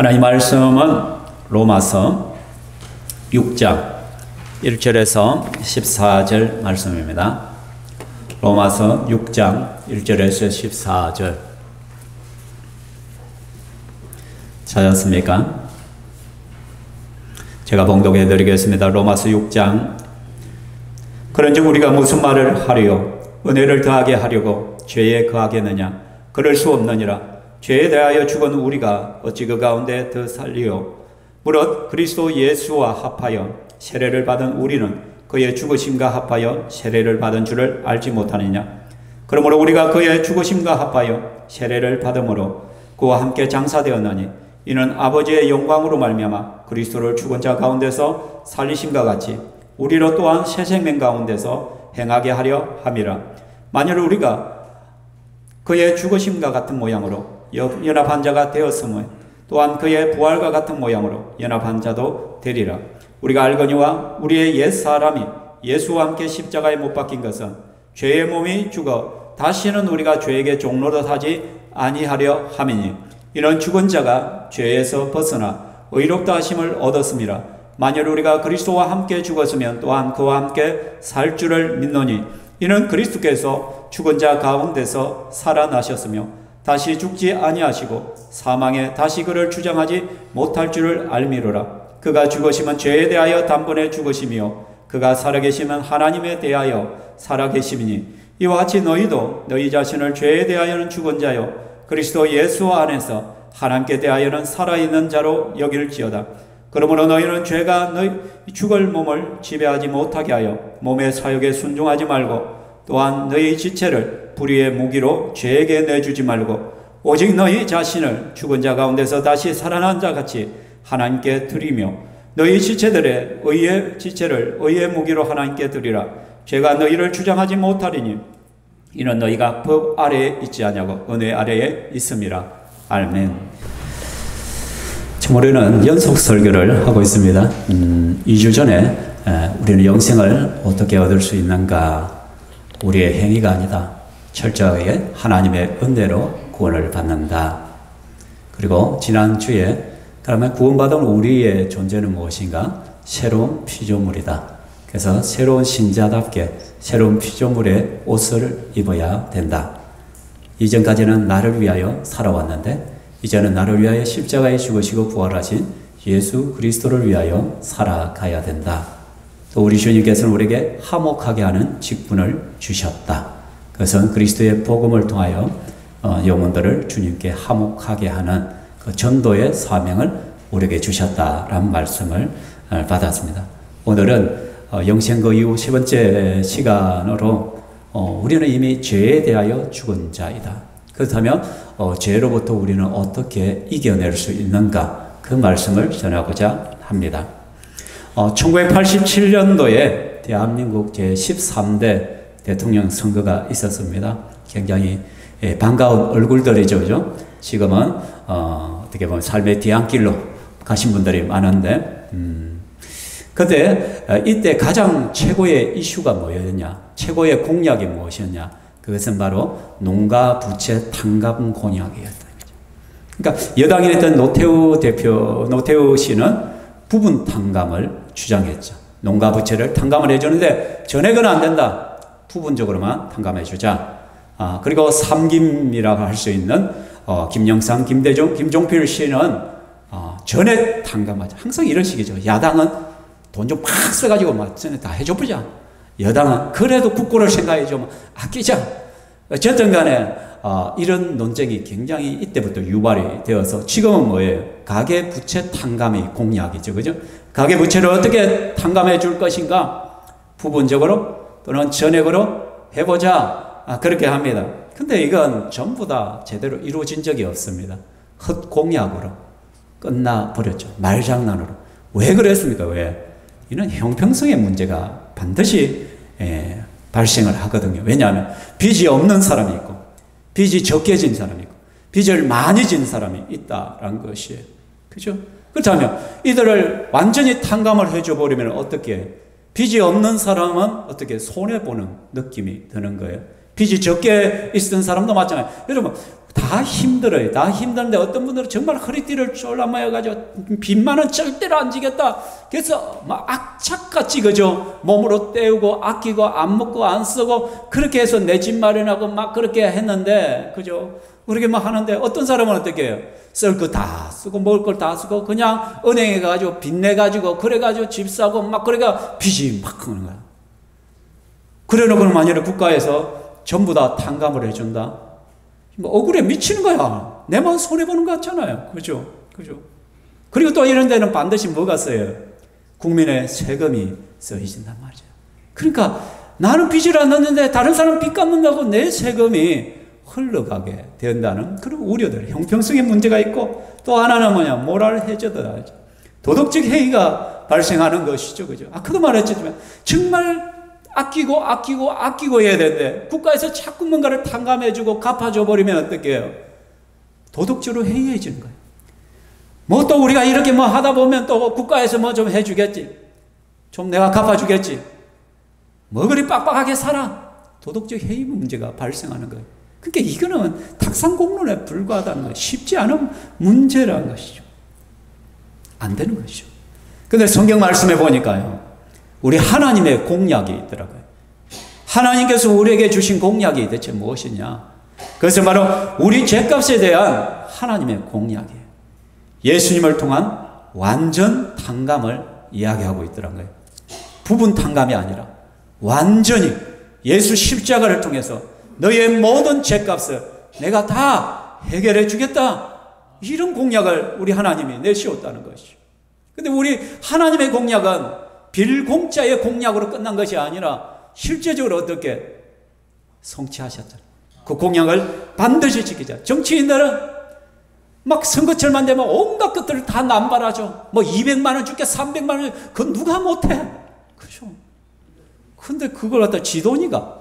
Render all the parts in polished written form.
하나님 말씀은 로마서 6장 1절에서 14절 말씀입니다. 로마서 6장 1절에서 14절 찾았습니까? 제가 봉독해 드리겠습니다. 로마서 6장. 그런즉 우리가 무슨 말을 하리요? 은혜를 더하게 하려고 죄에 거하겠느냐? 그럴 수 없느니라. 죄에 대하여 죽은 우리가 어찌 그 가운데 더 살리요? 무릇 그리스도 예수와 합하여 세례를 받은 우리는 그의 죽으심과 합하여 세례를 받은 줄을 알지 못하느냐? 그러므로 우리가 그의 죽으심과 합하여 세례를 받음으로 그와 함께 장사되었나니 이는 아버지의 영광으로 말미암아 그리스도를 죽은 자 가운데서 살리심과 같이 우리로 또한 새 생명 가운데서 행하게 하려 함이라. 만일 우리가 그의 죽으심과 같은 모양으로 연합한 자가 되었으므로 또한 그의 부활과 같은 모양으로 연합한 자도 되리라. 우리가 알거니와 우리의 옛사람이 예수와 함께 십자가에 못 박힌 것은 죄의 몸이 죽어 다시는 우리가 죄에게 종노릇 하지 아니하려 함이니 이는 죽은 자가 죄에서 벗어나 의롭다 하심을 얻었음이라. 만일 우리가 그리스도와 함께 죽었으면 또한 그와 함께 살 줄을 믿노니 이는 그리스도께서 죽은 자 가운데서 살아나셨으며 다시 죽지 아니하시고 사망에 다시 그를 주장하지 못할 줄을 알미로라. 그가 죽으시면 죄에 대하여 단번에 죽으시며 그가 살아계시면 하나님에 대하여 살아계심이니 이와 같이 너희도 너희 자신을 죄에 대하여는 죽은 자요 그리스도 예수 안에서 하나님께 대하여는 살아있는 자로 여길지어다. 그러므로 너희는 죄가 너희 죽을 몸을 지배하지 못하게 하여 몸의 사욕에 순종하지 말고 또한 너희 지체를 불의의 무기로 죄에게 내주지 말고 오직 너희 자신을 죽은 자 가운데서 다시 살아난 자 같이 하나님께 드리며 너희 지체들의 지체를 의의 무기로 하나님께 드리라. 죄가 너희를 주장하지 못하리니 이는 너희가 법 아래에 있지 아니하고 은혜 아래에 있음이라. 아멘. 우리는 연속 설교를 하고 있습니다. 2주 전에 우리는 영생을 어떻게 얻을 수 있는가? 우리의 행위가 아니다. 철저하게 하나님의 은혜로 구원을 받는다. 그리고 지난주에 그러면 구원받은 우리의 존재는 무엇인가? 새로운 피조물이다. 그래서 새로운 신자답게 새로운 피조물의 옷을 입어야 된다. 이전까지는 나를 위하여 살아왔는데 이제는 나를 위하여 십자가에 죽으시고 부활하신 예수 그리스도를 위하여 살아가야 된다. 또 우리 주님께서는 우리에게 화목하게 하는 직분을 주셨다. 그것은 그리스도의 복음을 통하여 영혼들을 주님께 화목하게 하는 그 전도의 사명을 우리에게 주셨다라는 말씀을 받았습니다. 오늘은 영생거 이후 세 번째 시간으로 우리는 이미 죄에 대하여 죽은 자이다. 그렇다면 죄로부터 우리는 어떻게 이겨낼 수 있는가? 그 말씀을 전하고자 합니다. 1987년도에 대한민국 제13대 대통령 선거가 있었습니다. 굉장히 반가운 얼굴들이죠. 그죠? 지금은 어떻게 보면 삶의 뒤안길로 가신 분들이 많은데 근데 이때 가장 최고의 이슈가 뭐였냐? 최고의 공약이 무엇이었냐? 그것은 바로 농가 부채 탕감 공약이었다. 그러니까 여당이 됐던 노태우 씨는 부분 탕감을 주장했죠. 농가 부채를 탕감을 해주는데 전액은 안 된다. 부분적으로만 탕감해주자. 그리고 삼김이라고 할 수 있는 김영삼, 김대중, 김종필 씨는 전액 탕감하자. 항상 이런 식이죠. 야당은 돈 좀 팍 써가지고 막 전에 다 해줘보자. 여당은 그래도 국고를 생각해 좀 아끼자. 어쨌든 간에 이런 논쟁이 굉장히 이때부터 유발이 되어서 지금은 뭐예요? 가계부채 탕감이 공약이죠. 그죠? 가계부채를 어떻게 탕감해 줄 것인가? 부분적으로 또는 전액으로 해보자. 그렇게 합니다. 근데 이건 전부 다 제대로 이루어진 적이 없습니다. 헛공약으로 끝나버렸죠. 말장난으로. 왜 그랬습니까? 왜? 이는 형평성의 문제가 반드시 발생을 하거든요. 왜냐하면 빚이 없는 사람이 있고 빚이 적게 진 사람이 있고 빚을 많이 진 사람이 있다라는 것이에요. 그죠? 그렇다면 이들을 완전히 탕감을 해줘 버리면 어떻게 빚이 없는 사람은 어떻게 손해보는 느낌이 드는 거예요. 빚이 적게 있던 사람도 마찬가지예요. 여러분 다 힘들어요. 다 힘드는데 어떤 분들은 정말 허리띠를 졸라매가지고 빚만은 절대로 안 지겠다. 그래서 막 악착같이 그죠? 몸으로 때우고 아끼고 안 먹고 안 쓰고 그렇게 해서 내 집 마련하고 막 그렇게 했는데 그죠? 그렇게 막 하는데 어떤 사람은 어떻게 해요? 쓸 거 다 쓰고 먹을 걸 다 쓰고 그냥 은행에 가지고 빚내 가지고 그래 가지고 집 사고 막 그래가 빚이 막 크는 거야. 그래 놓고 만약에 국가에서 전부 다 탕감을 해준다. 뭐 억울해 미치는 거야. 내만 손해보는 것 같잖아요. 그죠? 그죠? 그리고 또 이런 데는 반드시 뭐가 써요? 국민의 세금이 써진단 말이죠. 그러니까 나는 빚을 안 냈는데 다른 사람 빚 갚는다고 내 세금이 흘러가게 된다는 그런 우려들, 형평성의 문제가 있고 또 하나는 뭐냐? 모랄 해저드다. 도덕적 해이가 발생하는 것이죠. 그죠? 아까도 말했지만 정말 아끼고 해야 되는데 국가에서 자꾸 뭔가를 탕감해주고 갚아줘 버리면 어떻게 해요? 도덕적으로 해이해지는 거예요. 뭐 또 우리가 이렇게 뭐 하다 보면 또 국가에서 뭐 좀 해주겠지. 좀 내가 갚아주겠지. 뭐 그리 빡빡하게 살아. 도덕적 해이 문제가 발생하는 거예요. 그러니까 이거는 탁상공론에 불과하다는 거예요. 쉽지 않은 문제라는 것이죠. 안 되는 것이죠. 근데 성경 말씀에 보니까요. 우리 하나님의 공약이 있더라고요. 하나님께서 우리에게 주신 공약이 대체 무엇이냐? 그것은 바로 우리 죄값에 대한 하나님의 공약이에요. 예수님을 통한 완전 탕감을 이야기하고 있더란 거예요. 부분 탕감이 아니라 완전히 예수 십자가를 통해서 너의 모든 죄값을 내가 다 해결해 주겠다. 이런 공약을 우리 하나님이 내세웠다는 것이죠. 근데 우리 하나님의 공약은 빌공짜의 공약으로 끝난 것이 아니라 실제적으로 어떻게 성취하셨잖아요. 그 공약을 반드시 지키자. 정치인들은 막 선거철만 되면 온갖 것들을 다 남발하죠. 뭐 200만 원 줄게 300만 원 그건 누가 못해. 그죠? 근데 그걸 갖다 지도니까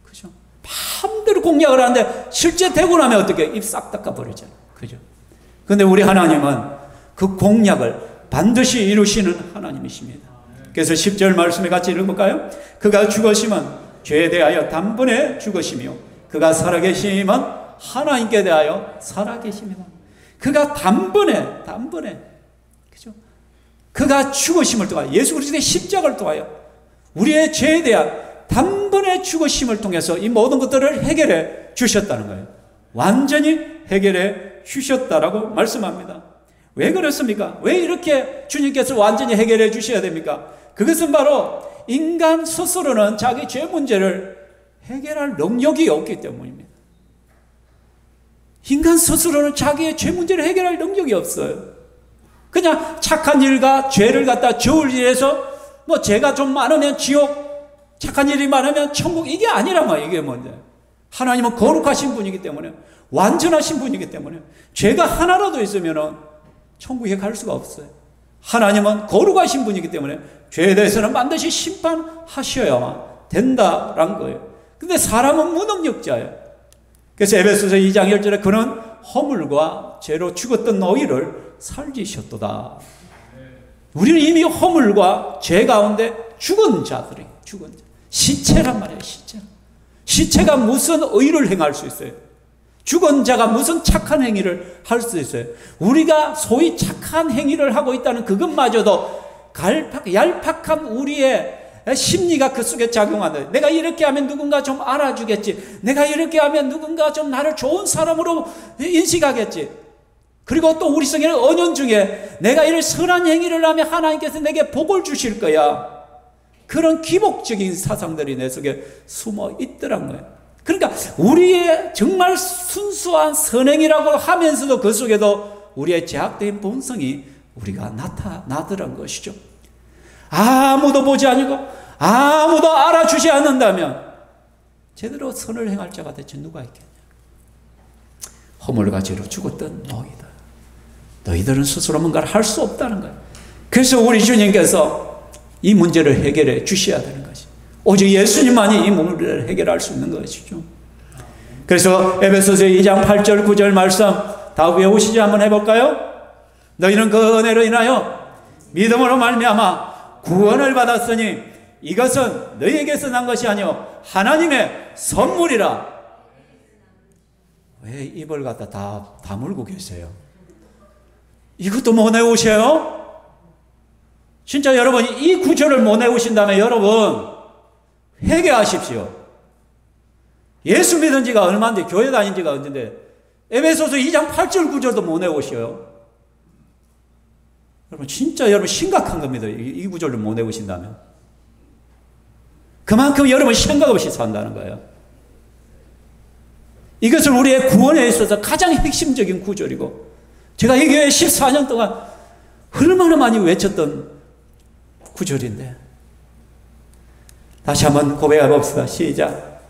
그죠? 마음대로 공약을 하는데 실제 되고 나면 어떻게 입 싹 닦아버리잖아요. 그죠? 근데 우리 하나님은 그 공약을 반드시 이루시는 하나님이십니다. 그래서 10절 말씀에 같이 읽어볼까요? 그가 죽으심은 죄에 대하여 단번에 죽으시며 그가 살아계심은 하나님께 대하여 살아계십니다. 그가 단번에 그죠? 그가 죽으심을 통하여 예수 그리스도의 십자가를 통하여 우리의 죄에 대한 단번에 죽으심을 통해서 이 모든 것들을 해결해 주셨다는 거예요. 완전히 해결해 주셨다라고 말씀합니다. 왜 그렇습니까? 왜 이렇게 주님께서 완전히 해결해 주셔야 됩니까? 그것은 바로 인간 스스로는 자기 죄 문제를 해결할 능력이 없기 때문입니다. 인간 스스로는 자기의 죄 문제를 해결할 능력이 없어요. 그냥 착한 일과 죄를 갖다 저울 일해서 뭐 죄가 좀 많으면 지옥, 착한 일이 많으면 천국 이게 아니란 말이에요. 이게 뭔데? 하나님은 거룩하신 분이기 때문에 완전하신 분이기 때문에 죄가 하나라도 있으면 천국에 갈 수가 없어요. 하나님은 거룩하신 분이기 때문에 죄에 대해서는 반드시 심판하셔야만 된다라는 거예요. 근데 사람은 무능력자예요. 그래서 에베소서 2장 1절에 그는 허물과 죄로 죽었던 너희를 살리셨도다. 우리는 이미 허물과 죄 가운데 죽은 자들이에요. 죽은 자. 시체란 말이에요. 시체가 무슨 의를 행할 수 있어요? 죽은 자가 무슨 착한 행위를 할 수 있어요? 우리가 소위 착한 행위를 하고 있다는 그것마저도 얄팍한 우리의 심리가 그 속에 작용하는. 내가 이렇게 하면 누군가 좀 알아주겠지. 내가 이렇게 하면 누군가 좀 나를 좋은 사람으로 인식하겠지. 그리고 또 우리 속에는 언연 중에 내가 이런 선한 행위를 하면 하나님께서 내게 복을 주실 거야. 그런 기복적인 사상들이 내 속에 숨어 있더란 거예요. 그러니까 우리의 정말 순수한 선행이라고 하면서도 그 속에도 우리의 제약된 본성이 우리가 나타나더란 것이죠. 아무도 보지 않고 아무도 알아주지 않는다면 제대로 선을 행할 자가 대체 누가 있겠냐. 허물과 죄로 죽었던 너희들. 너희들은 스스로 뭔가를 할 수 없다는 거예요. 그래서 우리 주님께서 이 문제를 해결해 주셔야 되는 것이. 오직 예수님만이 이 문제를 해결할 수 있는 것이죠. 그래서 에베소서 2장 8절 9절 말씀 다 외우시지 한번 해볼까요? 너희는 그 은혜로 인하여 믿음으로 말미암아 구원을 받았으니 이것은 너희에게서 난 것이 아니요 하나님의 선물이라. 왜 입을 갖다 다 다물고 계세요? 이것도 못 외우세요? 진짜 여러분 이 구절을 못 외우신다면 여러분 회개하십시오. 예수 믿은 지가 얼마인데 교회 다닌 지가 언젠데 에베소서 2장 8절 9절도 못 외우셔요. 여러분 진짜 여러분 심각한 겁니다. 이 구절을 못 외우신다면. 그만큼 여러분 생각 없이 산다는 거예요. 이것은 우리의 구원에 있어서 가장 핵심적인 구절이고 제가 이 교회 14년 동안 얼마나 많이 외쳤던 구절인데 다시 한번 고백해 봅시다. 시작.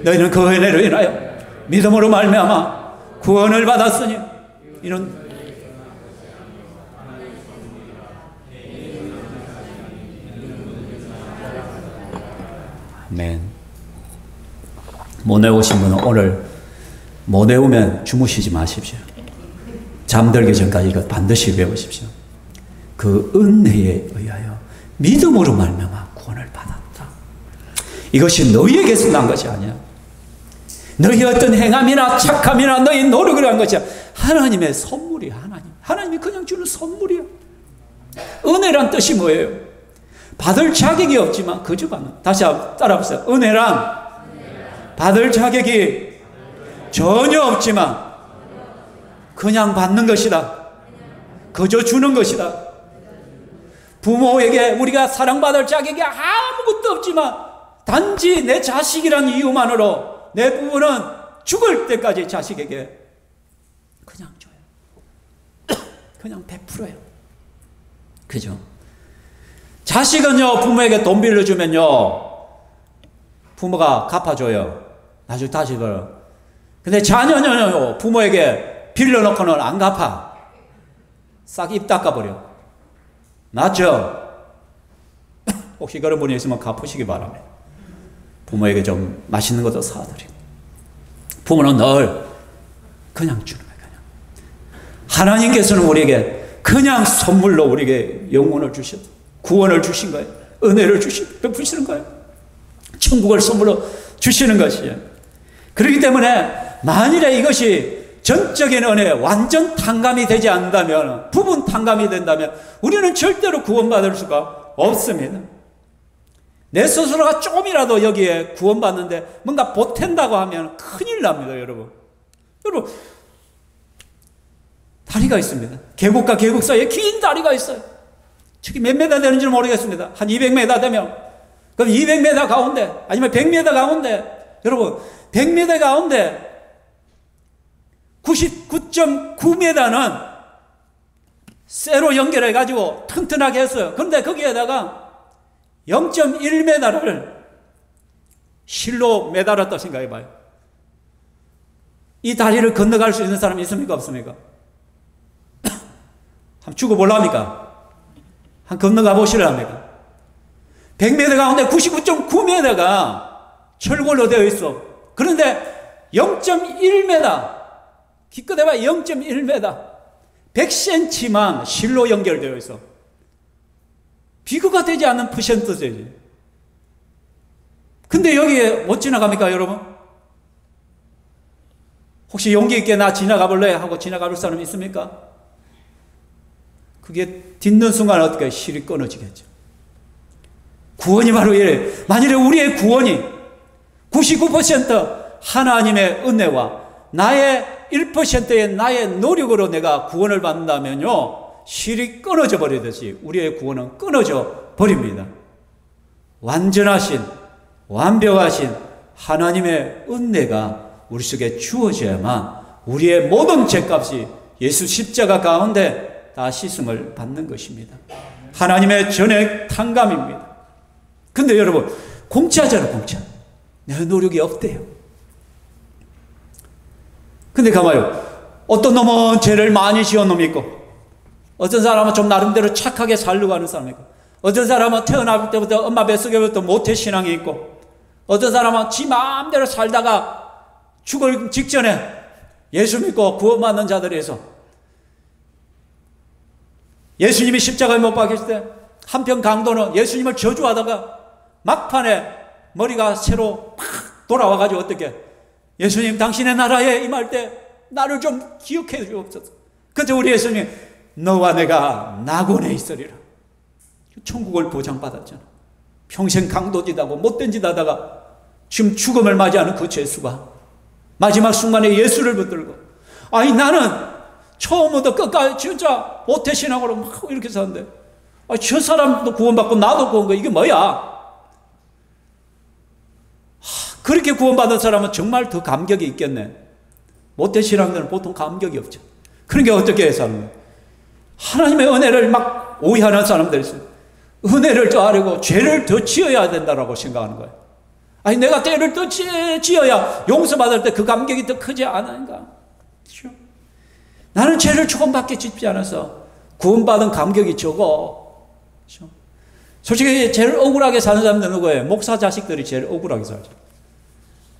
너희는 그 은혜로 인하여 믿음으로 말미암아 구원을 받았으니 이는 아멘. 못 외우신 분은 오늘 못 외우면 주무시지 마십시오. 잠들기 전까지 이것 반드시 외우십시오. 그 은혜에 의하여 믿음으로 말미암아 구원을 받았다. 이것이 너희에게서 난 것이 아니야. 너희 어떤 행함이나 착함이나 너희 노력을 한 것이야. 하나님의 선물이야. 하나님이 그냥 주는 선물이야. 은혜란 뜻이 뭐예요? 받을 자격이 없지만 그저 받는. 다시 따라해보세요. 은혜란 받을 자격이 전혀 없지만 그냥 받는 것이다. 그저 주는 것이다. 부모에게 우리가 사랑받을 자격이 아무것도 없지만 단지 내 자식이란 이유만으로 내 부모는 죽을 때까지 자식에게 그냥 줘요. 그냥 베풀어요. 그죠? 자식은요, 부모에게 돈 빌려주면요, 부모가 갚아줘요. 나중에 다시 벌어. 근데 자녀는요, 부모에게 빌려놓고는 안 갚아. 싹 입 닦아버려. 맞죠? 혹시 그런 분이 있으면 갚으시기 바랍니다. 부모에게 좀 맛있는 것도 사드리고. 부모는 늘 그냥 주는 거예요. 그냥. 하나님께서는 우리에게 그냥 선물로 우리에게 영혼을 주셨고 구원을 주신 거예요. 은혜를 베푸시는 거예요. 천국을 선물로 주시는 것이에요. 그렇기 때문에 만일에 이것이 전적인 은혜, 완전 탕감이 되지 않는다면, 부분 탕감이 된다면 우리는 절대로 구원받을 수가 없습니다. 내 스스로가 조금이라도 여기에 구원받는데 뭔가 보탠다고 하면 큰일 납니다, 여러분. 여러분, 다리가 있습니다. 계곡과 계곡 사이에 긴 다리가 있어요. 저기 몇 메다 되는지 모르겠습니다. 한 200m 되면. 그럼 200m 가운데, 아니면 100m 가운데, 여러분, 100m 가운데 99.9m는 쇠로 연결해가지고 튼튼하게 했어요. 그런데 거기에다가 0.1m를 실로 매달았다 생각해봐요. 이 다리를 건너갈 수 있는 사람이 있습니까? 없습니까? 한번 죽어볼랍니까? 한 건너가 보시랍니까? 100m 가운데 99.9m가 철골로 되어 있어. 그런데 0.1m, 기껏 해봐 0.1m, 100cm만 실로 연결되어 있어. 비교가 되지 않는 퍼센트지. 근데 여기에 못 지나갑니까, 여러분? 혹시 용기 있게 나 지나가 볼래? 하고 지나가 볼 사람 있습니까? 그게 딛는 순간 어떻게 실이 끊어지겠죠. 구원이 바로 이래. 만일에 우리의 구원이 99% 하나님의 은혜와 나의 1%의 나의 노력으로 내가 구원을 받는다면요, 실이 끊어져 버리듯이 우리의 구원은 끊어져 버립니다. 완전하신, 완벽하신 하나님의 은혜가 우리 속에 주어져야만 우리의 모든 죄값이 예수 십자가 가운데 다 씻음을 받는 것입니다. 하나님의 전액 탕감입니다. 근데 여러분, 공짜잖아, 공짜. 내 노력이 없대요. 근데 가만요. 어떤 놈은 죄를 많이 지은 놈이 있고, 어떤 사람은 좀 나름대로 착하게 살려고 하는 사람이 있고, 어떤 사람은 태어날 때부터 엄마 뱃속에부터 모태신앙이 있고, 어떤 사람은 지 마음대로 살다가 죽을 직전에 예수 믿고 구원받는 자들이 있어. 예수님이 십자가에 못 박혔을 때 한편 강도는 예수님을 저주하다가 막판에 머리가 새로 팍 돌아와가지고 어떻게 예수님 당신의 나라에 임할 때 나를 좀 기억해 주옵소서. 그때 우리 예수님 너와 내가 낙원에 있으리라. 천국을 보장받았잖아. 평생 강도짓하고 못된 짓 하다가 지금 죽음을 맞이하는 그 죄수가 마지막 순간에 예수를 붙들고, 아니 나는 처음부터 끝까지 진짜 모태신앙으로 막 이렇게 사는데, 아니 저 사람도 구원받고 나도 구원받고 이게 뭐야? 그렇게 구원받은 사람은 정말 더 감격이 있겠네. 모태신앙들은 보통 감격이 없죠. 그러니까 어떻게 해서 사는 거예요? 하나님의 은혜를 막 오해하는 사람들이 있어요. 은혜를 더 하려고 죄를 더 지어야 된다고 생각하는 거예요. 아니 내가 죄를 더 지어야 용서받을 때 그 감격이 더 크지 않은가? 그렇죠? 나는 죄를 조금밖에 짓지 않아서 구원받은 감격이 적어. 그렇죠? 솔직히 제일 억울하게 사는 사람들은 누구예요? 목사 자식들이 제일 억울하게 살죠.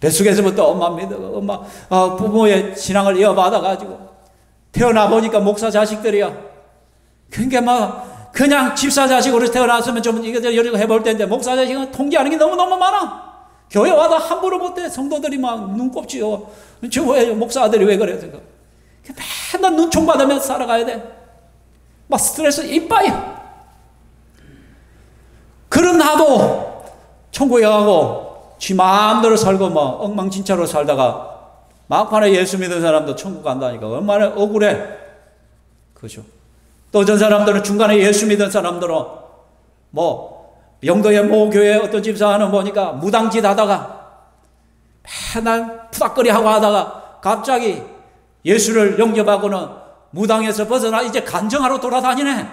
뱃속에서부터 엄마 믿어, 부모의 신앙을 이어받아가지고 태어나 보니까 목사 자식들이야. 그러니까 막 그냥 집사 자식으로 태어났으면 좀 이거 해볼 텐데 목사 자식은 통제하는 게 너무너무 많아. 교회 와도 함부로 못해. 성도들이 막 눈꼽지요. 저 왜 목사 아들이 왜 그래? 맨날 눈총 받으면서 살아가야 돼. 막 스트레스 이빠이. 그런 나도 천국에 가고 지 마음대로 살고 뭐 엉망진창으로 살다가 막판에 예수 믿는 사람도 천국 간다니까 얼마나 억울해. 그죠? 또 어떤 사람들은 중간에 예수 믿는 사람들은 뭐 영도의 모 교회 어떤 집사는 보니까 무당짓 하다가 맨날 푸닥거리 하고 하다가 갑자기 예수를 영접하고는 무당에서 벗어나 이제 간증하러 돌아다니네.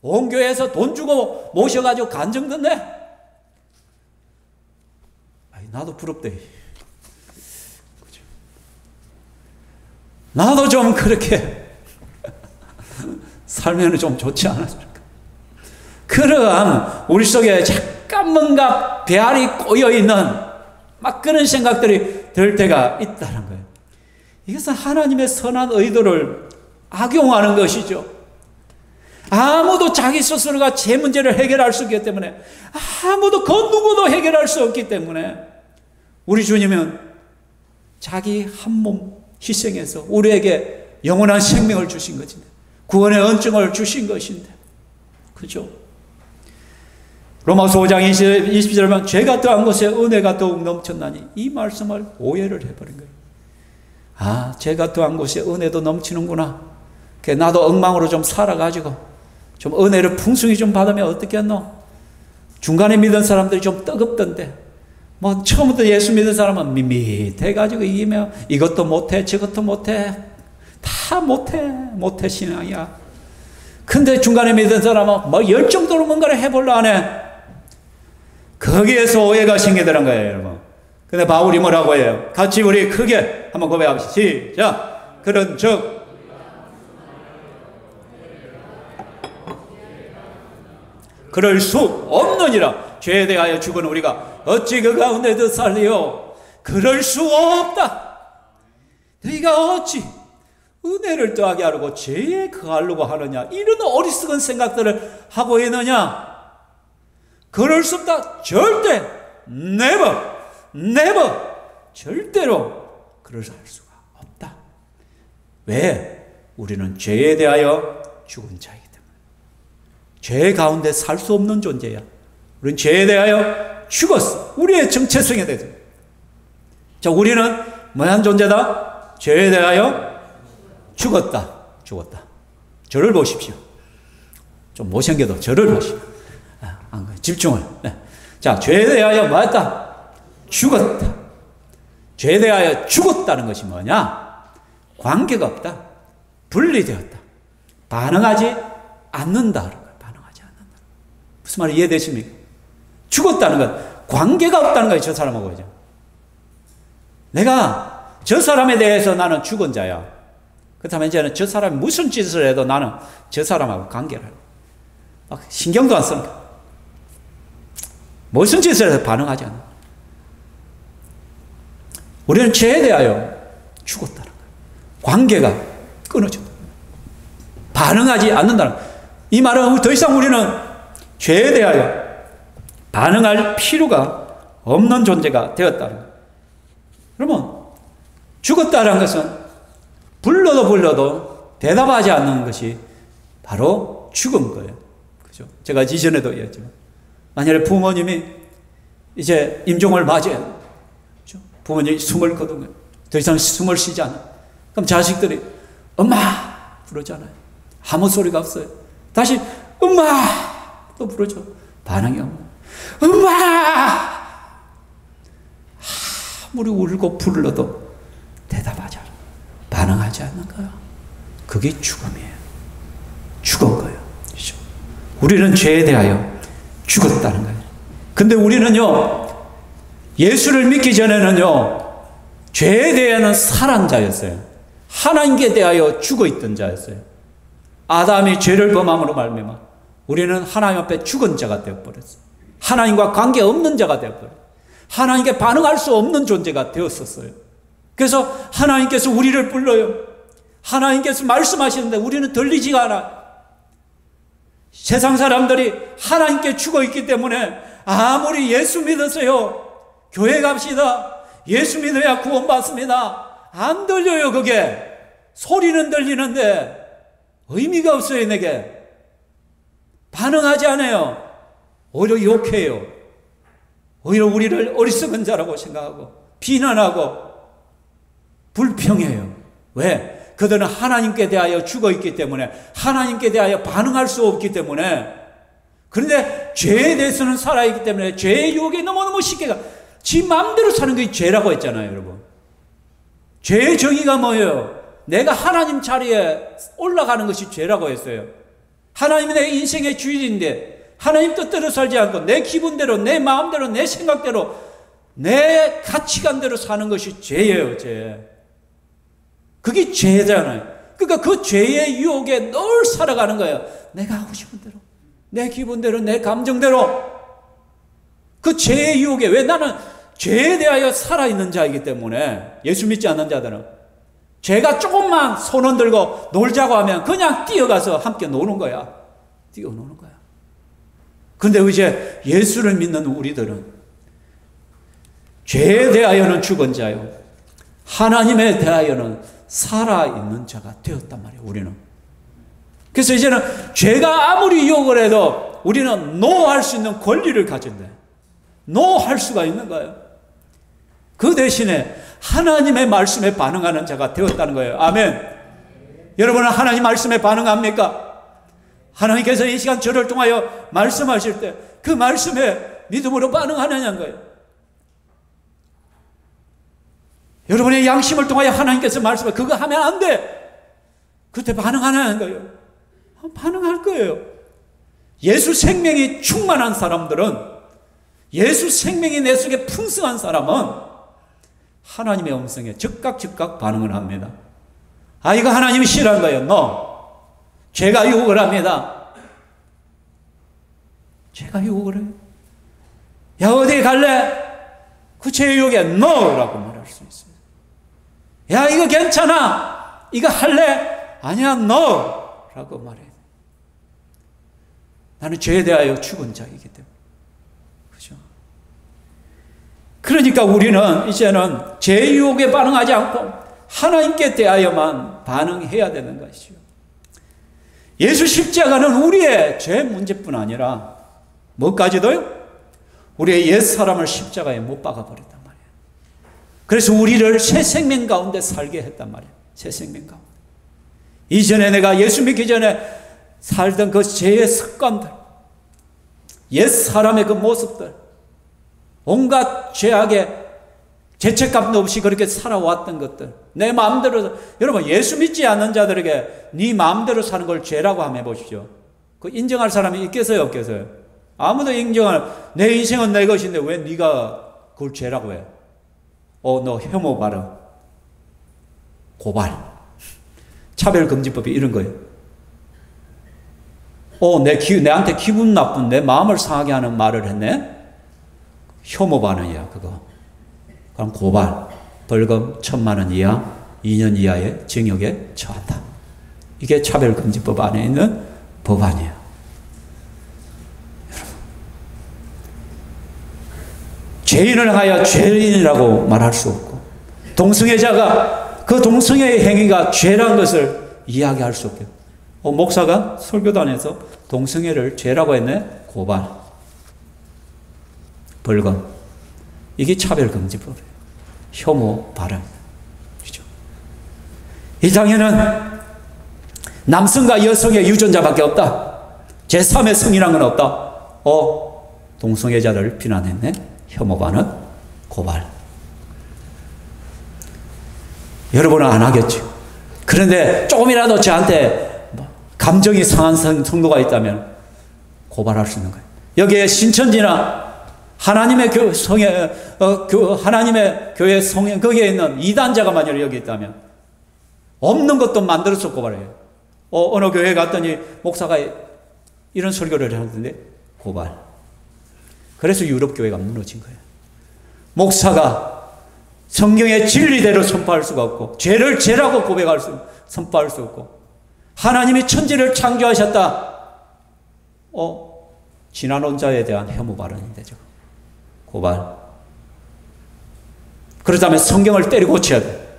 온 교회에서 돈 주고 모셔가지고 간증 듣네. 나도 부럽대. 그죠? 나도 좀 그렇게 살면 좀 좋지 않았을까? 그러한 우리 속에 잠깐 뭔가 배알이 꼬여있는 막 그런 생각들이 들 때가 있다는 거예요. 이것은 하나님의 선한 의도를 악용하는 것이죠. 아무도 자기 스스로가 제 문제를 해결할 수 없기 때문에, 아무도 그 누구도 해결할 수 없기 때문에 우리 주님은 자기 한 몸 희생해서 우리에게 영원한 생명을 주신 것인데, 구원의恩증을 주신 것인데, 그죠? 로마서 5장 20절에 보면 죄가 더한 곳에 은혜가 더욱 넘쳤나니, 이 말씀을 오해를 해버린 거예요. 아, 죄가 더한 곳에 은혜도 넘치는구나. 나도 엉망으로 좀 살아가지고 좀 은혜를 풍성히 좀 받으면 어떻겠노? 중간에 믿은 사람들이 좀 뜨겁던데, 뭐 처음부터 예수 믿은 사람은 밋밋해가지고 이기면 이것도 못해 저것도 못해 다 못해 신앙이야. 근데 중간에 믿은 사람은 뭐 열정적으로 뭔가를 해보려 하네. 거기에서 오해가 생기더란 거예요, 여러분. 근데 바울이 뭐라고 해요? 같이 우리 크게 한번 고백합시다. 시작. 그런즉 그럴 수 없느니라. 죄에 대하여 죽은 우리가 어찌 그 가운데 더 살리요? 그럴 수 없다. 너희가 어찌 은혜를 더하게 하려고 죄에 거하려고 하느냐? 이런 어리석은 생각들을 하고 있느냐? 그럴 수 없다. 절대 never 절대로 그럴 수가 없다. 왜? 우리는 죄에 대하여 죽은 자이기 때문에. 죄 가운데 살 수 없는 존재야. 우리는 죄에 대하여 죽었어. 우리의 정체성에 대해서. 자, 우리는 뭐한 존재다? 죄에 대하여 죽었다. 저를 보십시오. 좀 못생겨도 저를 보십시오. 집중을. 네. 자, 죄에 대하여 뭐했다? 죽었다. 죄에 대하여 죽었다는 것이 뭐냐? 관계가 없다. 분리되었다. 반응하지 않는다. 반응하지 않는다. 무슨 말이 이해되십니까? 죽었다는 것, 관계가 없다는 거예요. 저 사람하고. 내가 저 사람에 대해서 나는 죽은 자야. 그렇다면 이제는 저 사람이 무슨 짓을 해도 나는 저 사람하고 관계를 하고 막 신경도 안 쓰는 거야. 무슨 짓을 해도 반응하지 않아. 우리는 죄에 대하여 죽었다는 거예요. 관계가 끊어졌다. 반응하지 않는다는 거예요. 이 말은 더 이상 우리는 죄에 대하여 반응할 필요가 없는 존재가 되었다는 거예요. 그러면 죽었다는 것은 불러도 대답하지 않는 것이 바로 죽은 거예요. 그죠? 제가 이전에도 얘기했지만, 만약에 부모님이 이제 임종을 맞이해요. 그죠? 부모님이 숨을 거둔 거예요. 더 이상 숨을 쉬지 않아요. 그럼 자식들이 엄마! 부르잖아요. 아무 소리가 없어요. 다시 엄마! 또 부르죠. 반응이 없는 엄마! 아무리 울고 불러도 대답하지 않아요. 반응하지 않는 거예요. 그게 죽음이에요. 죽은 거예요. 그렇죠? 우리는 죄에 대하여 죽었다는 거예요. 근데 우리는요, 예수를 믿기 전에는요, 죄에 대해서는 살한 자였어요. 하나님께 대하여 죽어있던 자였어요. 아담이 죄를 범함으로 말미암아 우리는 하나님 앞에 죽은 자가 되어버렸어요. 하나님과 관계없는 자가 되어버렸어요. 하나님께 반응할 수 없는 존재가 되었었어요. 그래서 하나님께서 우리를 불러요. 하나님께서 말씀하시는데 우리는 들리지가 않아요. 세상 사람들이 하나님께 죽어있기 때문에 아무리 예수 믿으세요, 교회 갑시다, 예수 믿어야 구원받습니다, 안 들려요. 그게 소리는 들리는데 의미가 없어요. 내게 반응하지 않아요. 오히려 욕해요. 오히려 우리를 어리석은 자라고 생각하고 비난하고 불평해요. 왜? 그들은 하나님께 대하여 죽어있기 때문에, 하나님께 대하여 반응할 수 없기 때문에. 그런데 죄에 대해서는 살아있기 때문에 죄의 유혹에 너무너무 쉽게 가. 지 마음대로 사는 게 죄라고 했잖아요, 여러분. 죄의 정의가 뭐예요? 내가 하나님 자리에 올라가는 것이 죄라고 했어요. 하나님이 내 인생의 주인인데 하나님 뜻대로 살지 않고 내 기분대로, 내 마음대로, 내 생각대로, 내 가치관대로 사는 것이 죄예요, 죄. 그게 죄잖아요. 그러니까 그 죄의 유혹에 늘 살아가는 거예요. 내가 하고 싶은 대로, 내 기분대로, 내 감정대로. 그 죄의 유혹에, 왜? 나는 죄에 대하여 살아있는 자이기 때문에. 예수 믿지 않는 자들은 죄가 조금만 손 흔들고 놀자고 하면 그냥 뛰어가서 함께 노는 거야. 뛰어노는 거야. 근데 이제 예수를 믿는 우리들은 죄에 대하여는 죽은 자요, 하나님에 대하여는 살아있는 자가 되었단 말이에요, 우리는. 그래서 이제는 죄가 아무리 유혹을 해도 우리는 노할 수 있는 권리를 가진대. 노할 수가 있는 거예요. 그 대신에 하나님의 말씀에 반응하는 자가 되었다는 거예요. 아멘. 여러분은 하나님 말씀에 반응합니까? 하나님께서 이 시간 저를 통하여 말씀하실 때 그 말씀에 믿음으로 반응하느냐는 거예요. 여러분의 양심을 통하여 하나님께서 말씀을 그거 하면 안 돼. 그때 반응하는 거예요. 반응할 거예요. 예수 생명이 충만한 사람들은, 예수 생명이 내 속에 풍성한 사람은 하나님의 음성에 즉각 반응을 합니다. 아, 이거 하나님이 싫어한 거예요. No. 죄가 유혹을 합니다. 죄가 유혹을 해요. 야, 어디 갈래? 그 죄의 유혹에 NO라고 말할 수 있어요. 야, 이거 괜찮아, 이거 할래? 아니야, NO라고 말해요. 나는 죄에 대하여 죽은 자이기 때문에. 그죠? 그러니까 우리는 이제는 죄의 유혹에 반응하지 않고 하나님께 대하여만 반응해야 되는 것이죠. 예수 십자가는 우리의 죄 문제뿐 아니라 뭐까지도요? 우리의 옛사람을 십자가에 못 박아버렸단 말이에요. 그래서 우리를 새 생명 가운데 살게 했단 말이에요. 새 생명 가운데. 이전에 내가 예수 믿기 전에 살던 그 죄의 습관들, 옛사람의 그 모습들, 온갖 죄악의 죄책감도 없이 그렇게 살아왔던 것들, 내 마음대로. 여러분, 예수 믿지 않는 자들에게 네 마음대로 사는 걸 죄라고 한번 해보십시오. 그 인정할 사람이 있겠어요, 없겠어요? 아무도 내 인생은 내 것인데 왜 네가 그걸 죄라고 해? 너 혐오 발언, 고발, 차별금지법이 이런 거예요. 내한테 기분 나쁜, 내 마음을 상하게 하는 말을 했네? 혐오 발언이야, 그거. 그럼 고발, 벌금 1,000만 원 이하, 2년 이하의 징역에 처한다. 이게 차별금지법 안에 있는 법안이에요. 여러분, 죄인을 하여 죄인이라고 말할 수 없고, 동성애자가 그 동성애의 행위가 죄라는 것을 이야기할 수 없게. 목사가 설교단에서 동성애를 죄라고 했네? 고발. 벌금. 이게 차별금지법이에요. 혐오 발언. 그렇죠? 이 땅에는 남성과 여성의 유전자밖에 없다. 제3의 성이란 건 없다. 동성애자를 비난했네? 혐오 발언, 고발. 여러분은 안 하겠죠. 그런데 조금이라도 저한테 감정이 상한 성도가 있다면 고발할 수 있는 거예요. 여기에 신천지나 하나님의 하나님의 교회 성령, 거기에 있는 이단자가 만약 여기 있다면 없는 것도 만들어서 고발해요. 어느 교회 갔더니 목사가 이런 설교를 하는데 고발. 그래서 유럽 교회가 무너진 거예요. 목사가 성경의 진리대로 선포할 수가 없고 죄를 죄라고 선포할 수 없고 하나님이 천지를 창조하셨다. 진화론자에 대한 혐오 발언인데 저거. 고발. 그렇다면 성경을 때려 고쳐야 돼.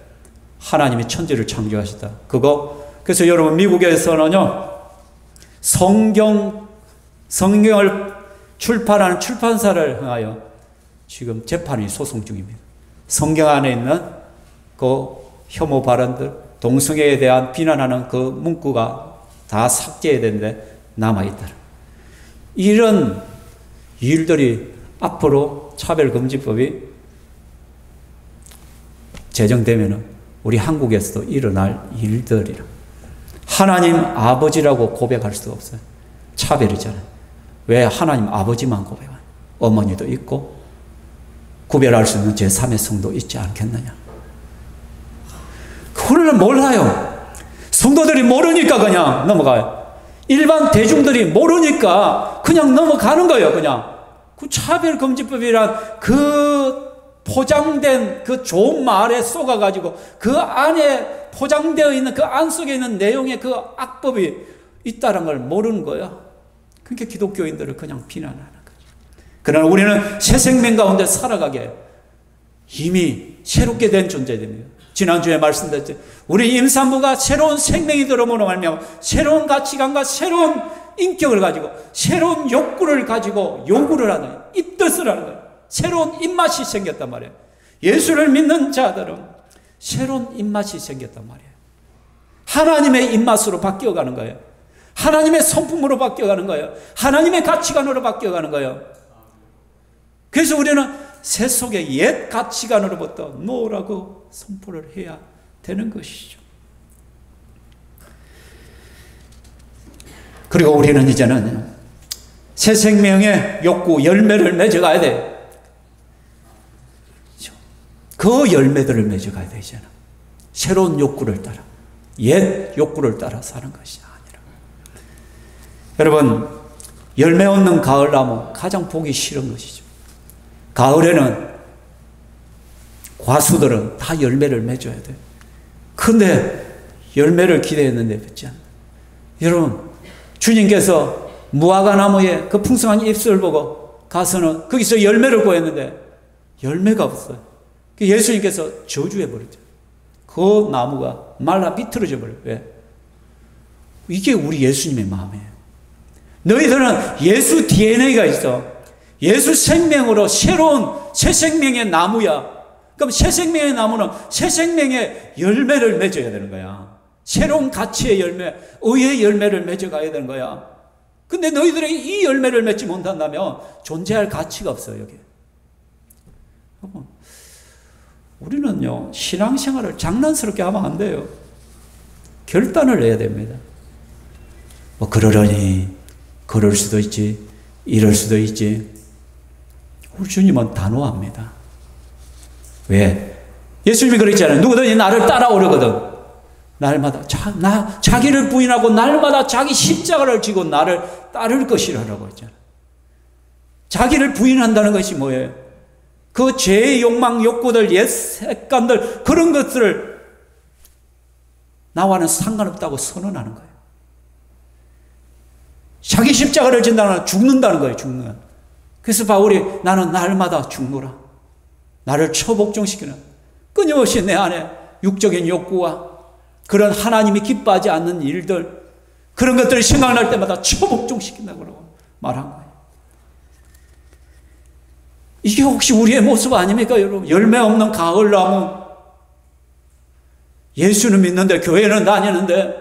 하나님이 천지를 창조하셨다. 그래서 여러분 미국에서는요. 성경을 출판하는 출판사를 향하여 지금 재판이 소송 중입니다. 성경 안에 있는 그 혐오 발언들, 동성애에 대한 비난하는 그 문구가 다 삭제해야 되는데 남아있다. 이런 일들이 앞으로 차별금지법이 제정되면 우리 한국에서도 일어날 일들이라. 하나님 아버지라고 고백할 수가 없어요. 차별이잖아요. 왜 하나님 아버지만 고백하냐? 어머니도 있고 구별할 수 있는 제3의 성도 있지 않겠느냐? 그걸 몰라요. 성도들이 모르니까 그냥 넘어가요. 일반 대중들이 모르니까 그냥 넘어가는 거예요. 그냥 그 차별금지법이란 그 포장된 그 좋은 말에 속아가지고 그 안에 포장되어 있는 그 안 속에 있는 내용의 그 악법이 있다는 걸 모르는 거야. 그러니까 기독교인들을 그냥 비난하는 거죠. 그러나 우리는 새 생명 가운데 살아가게 이미 새롭게 된 존재입니다. 지난주에 말씀드렸죠. 우리 임산부가 새로운 생명이 들어오므로 말미암아 새로운 가치관과 새로운 인격을 가지고 새로운 욕구를 가지고 요구를 하는 거예요. 입뜻을 하는 거예요. 새로운 입맛이 생겼단 말이에요. 예수를 믿는 자들은 새로운 입맛이 생겼단 말이에요. 하나님의 입맛으로 바뀌어가는 거예요. 하나님의 성품으로 바뀌어가는 거예요. 하나님의 가치관으로 바뀌어가는 거예요. 그래서 우리는 새 속의 옛 가치관으로부터 노라고 선포를 해야 되는 것이죠. 그리고 우리는 이제는 새 생명의 욕구, 열매를 맺어가야 돼. 그 열매들을 맺어가야 돼, 이제는. 새로운 욕구를 따라, 옛 욕구를 따라 사는 것이 아니라. 여러분, 열매 없는 가을나무 가장 보기 싫은 것이죠. 가을에는 과수들은 다 열매를 맺어야 돼요. 근데 열매를 기대했는데 맺지 않는다. 여러분, 주님께서 무화과 나무의 그 풍성한 잎을 보고 가서는 거기서 열매를 구했는데 열매가 없어요. 예수님께서 저주해버렸죠. 그 나무가 말라 비틀어져 버려요. 왜? 이게 우리 예수님의 마음이에요. 너희들은 예수 DNA가 있어. 예수 생명으로 새로운 새 생명의 나무야. 그럼 새 생명의 나무는 새 생명의 열매를 맺어야 되는 거야. 새로운 가치의 열매, 의의 열매를 맺어가야 되는 거야. 근데 너희들이 이 열매를 맺지 못한다면 존재할 가치가 없어요, 여기. 우리는요, 신앙생활을 장난스럽게 하면 안 돼요. 결단을 내야 됩니다. 그러려니, 그럴 수도 있지, 이럴 수도 있지. 우리 주님은 단호합니다. 왜? 예수님이 그랬잖아요. 누구든지 나를 따라오려거든. 날마다 자기를 부인하고 날마다 자기 십자가를 지고 나를 따를 것이라고 했잖아요. 자기를 부인한다는 것이 뭐예요? 그 죄의 욕망, 욕구들, 옛 습관들, 그런 것들을 나와는 상관없다고 선언하는 거예요. 자기 십자가를 진다는 죽는다는 거예요. 죽는 거예요. 그래서 바울이 나는 날마다 죽노라. 나를 처복종시키는 끊임없이 내 안에 육적인 욕구와 그런 하나님이 기뻐하지 않는 일들, 그런 것들이 생각날 때마다 처복종시킨다고 그러고 말한 거예요. 이게 혹시 우리의 모습 아닙니까, 여러분? 열매 없는 가을나무. 예수는 믿는데 교회는 다니는데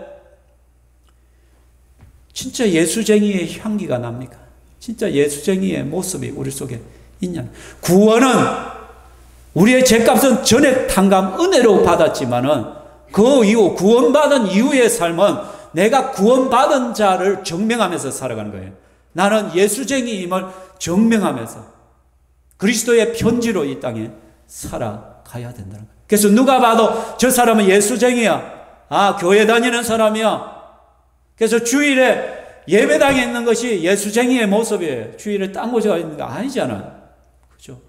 진짜 예수쟁이의 향기가 납니까? 진짜 예수쟁이의 모습이 우리 속에 있냐? 구원은 우리의 죄값은 전액 탕감 은혜로 받았지만은 그 이후 구원받은 이후의 삶은 내가 구원받은 자를 증명하면서 살아가는 거예요. 나는 예수쟁이임을 증명하면서 그리스도의 편지로 이 땅에 살아가야 된다는 거예요. 그래서 누가 봐도 저 사람은 예수쟁이야. 아, 교회 다니는 사람이야. 그래서 주일에 예배당에 있는 것이 예수쟁이의 모습이에요. 주일에 딴 곳에 있는 거 아니잖아. 그죠?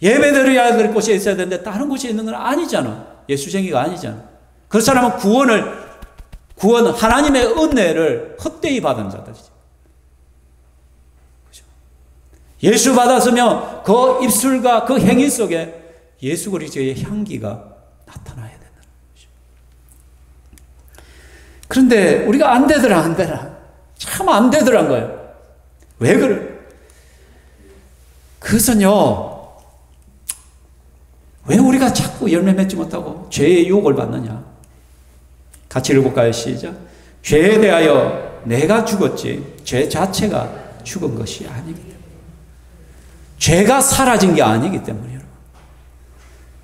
예배 드려야 될 곳에 있어야 되는데 다른 곳에 있는 건 아니잖아. 예수쟁이가 아니잖아. 그 사람은 구원, 하나님의 은혜를 헛되이 받은 자들이죠. 그죠? 예수 받았으면 그 입술과 그 행위 속에 예수 그리스도의 향기가 나타나야 된다는 거죠. 그런데 우리가 안 되더라. 참 안 되더란 거예요. 왜 그래? 그것은요, 왜 우리가 자꾸 열매 맺지 못하고 죄의 유혹을 받느냐? 같이 읽어볼까요? 시작. 죄에 대하여 내가 죽었지 죄 자체가 죽은 것이 아니기 때문에. 죄가 사라진 게 아니기 때문에 여러분.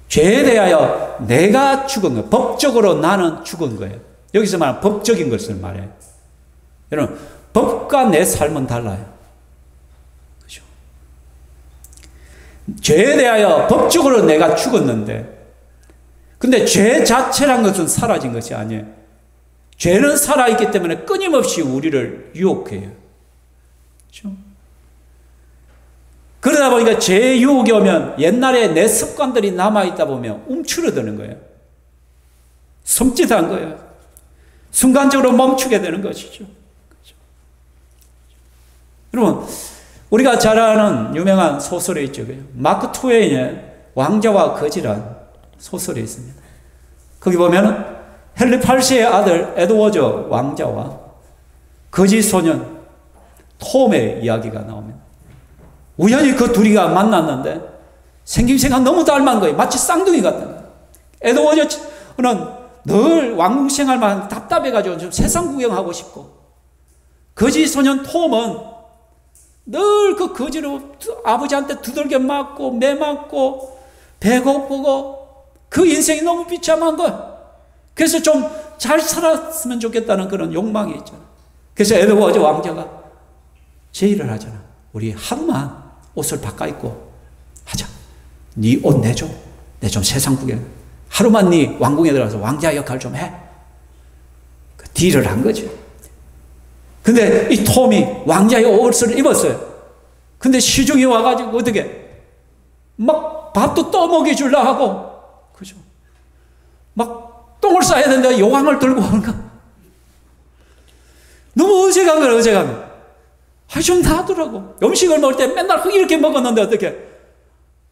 죄에 대하여 내가 죽은 거예요. 법적으로 나는 죽은 거예요. 여기서 말하는 법적인 것을 말해요. 여러분, 법과 내 삶은 달라요. 그죠? 죄에 대하여 법적으로 내가 죽었는데, 근데 죄 자체란 것은 사라진 것이 아니에요. 죄는 살아있기 때문에 끊임없이 우리를 유혹해요. 그렇죠? 그러다 보니까 죄의 유혹이 오면 옛날에 내 습관들이 남아있다 보면 움츠러드는 거예요. 섬찟한 거예요. 순간적으로 멈추게 되는 것이죠. 그렇죠? 여러분, 우리가 잘 아는 유명한 소설이 있죠. 마크 트웨인의 왕자와 거지란 소설이 있습니다. 거기 보면 헨리 8세의 아들 에드워드 왕자와 거지 소년 톰의 이야기가 나옵니다. 우연히 그 둘이가 만났는데 생김새가 너무 닮은 거예요. 마치 쌍둥이 같은 거예요. 에드워드는 늘 왕궁 생활만 답답해가지고 좀 세상 구경하고 싶고, 거지 소년 톰은 늘 그 거지로 아버지한테 두들겨 맞고 매 맞고 배고프고 그 인생이 너무 비참한 거야. 그래서 좀 잘 살았으면 좋겠다는 그런 욕망이 있잖아. 그래서 에드워드 왕자가 제의를 하잖아. 우리 하루만 옷을 바꿔 입고 하자. 네 옷 내줘. 내 좀 세상 구경. 하루만 네 왕궁에 들어가서 왕자 역할 좀 해. 그 딜을 한 거죠. 근데 이 톰이 왕자의 옷을 입었어요. 근데 시중에 와가지고 어떻게 막 밥도 떠먹여 주려 하고, 그죠? 막 똥을 싸야 된다 요강을 들고 오는가? 너무 어색한 거야, 어색하면. 좀 나더라고. 음식을 먹을 때 맨날 이렇게 먹었는데 어떻게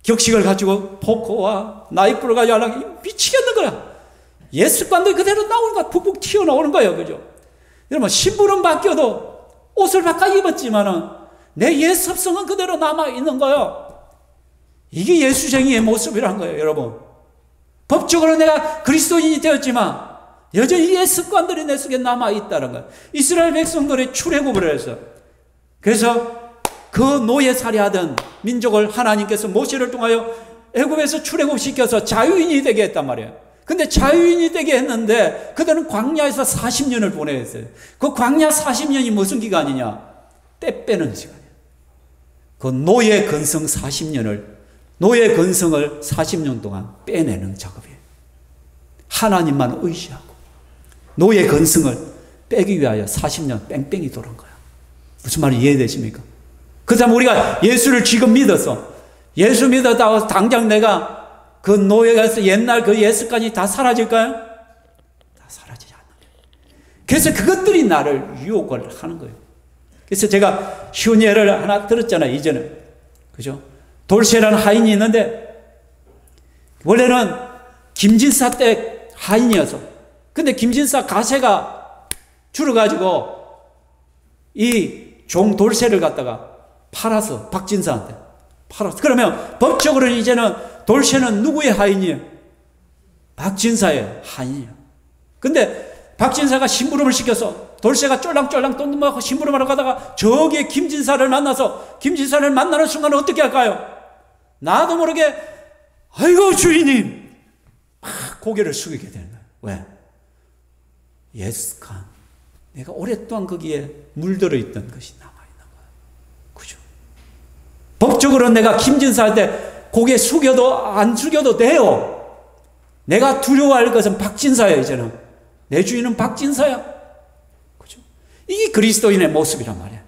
격식을 가지고 포크와 나이프를 가지고 하려고 미치겠는 거야. 옛 습관들이 그대로 나오는 거야. 푹푹 튀어나오는 거예요. 그죠? 여러분, 신분은 바뀌어도 옷을 바꿔 입었지만은 내 옛 습성은 그대로 남아있는 거예요. 이게 예수쟁이의 모습이란 거예요, 여러분. 법적으로 내가 그리스도인이 되었지만 여전히 옛 습관들이 내 속에 남아있다는 거예요. 이스라엘 백성들의 출애굽을 해서, 그래서 그 노예살이하던 민족을 하나님께서 모세를 통하여 애굽에서 출애굽시켜서 자유인이 되게 했단 말이에요. 근데 자유인이 되게 했는데 그들은 광야에서 40년을 보내야 했어요. 그 광야 40년이 무슨 기간이냐? 때 빼는 시간이에요. 그 노예 근성 40년을, 노예 근성을 40년 동안 빼내는 작업이에요. 하나님만 의지하고 노예 근성을 빼기 위하여 40년 뺑뺑이 도는 거야. 무슨 말이 이해되십니까? 그 다음 우리가 예수를 지금 믿어서, 예수 믿었다고 당장 내가 그 노예가 옛날 그 옛 습관이 다 사라질까요? 다 사라지지 않는 거예요. 그래서 그것들이 나를 유혹을 하는 거예요. 그래서 제가 쉬운 예를 하나 들었잖아요, 이전에. 그죠? 돌쇠라는 하인이 있는데, 원래는 김진사 때 하인이어서. 근데 김진사 가세가 줄어가지고 이 종 돌쇠를 갖다가 팔아서 박진사한테 팔았어. 그러면 법적으로는 이제는 돌쇠는 누구의 하인이에요? 박진사의 하인이에요. 근데 박진사가 심부름을 시켜서 돌쇠가 쫄랑쫄랑 돈 먹고 심부름하러 가다가 저기에 김진사를 만나서 김진사를 만나는 순간 어떻게 할까요? 나도 모르게 아이고 주인님 막 고개를 숙이게 되는 거예요. 왜? 예스칸 내가 오랫동안 거기에 물들어 있던 것이 남아있는 거예요. 그죠? 법적으로 내가 김진사한테 고개 숙여도 안 숙여도 돼요. 내가 두려워할 것은 박진사야. 이제는 내 주인은 박진사야. 그죠? 이게 그리스도인의 모습이란 말이야.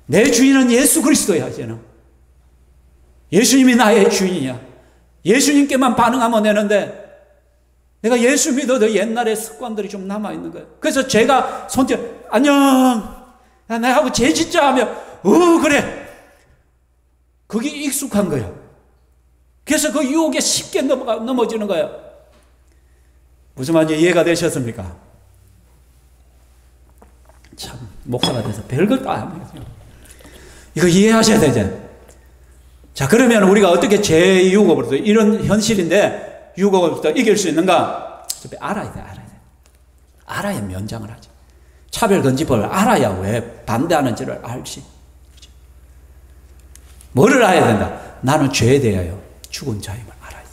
내 주인은 예수 그리스도야. 이제는 예수님이 나의 주인이야. 예수님께만 반응하면 되는데 내가 예수 믿어도 옛날의 습관들이 좀 남아있는 거예요. 그래서 제가 손짓 안녕 내하고 제 진짜 하면 그래 그게 익숙한 거예요. 그래서 그 유혹에 쉽게 넘어지는 거예요. 무슨 말인지 이해가 되셨습니까? 참 목사가 돼서 별걸 다 합니다. 이거 이해하셔야 되죠. 자, 그러면 우리가 어떻게 제2유혹으로부터 이런 현실인데 유혹으로부터 이길 수 있는가? 알아야 돼. 알아야 면장을 하지. 차별금지법을 알아야 왜 반대하는지를 알지. 뭐를 알아야 된다? 나는 죄에 대하여 죽은 자임을 알아야 돼.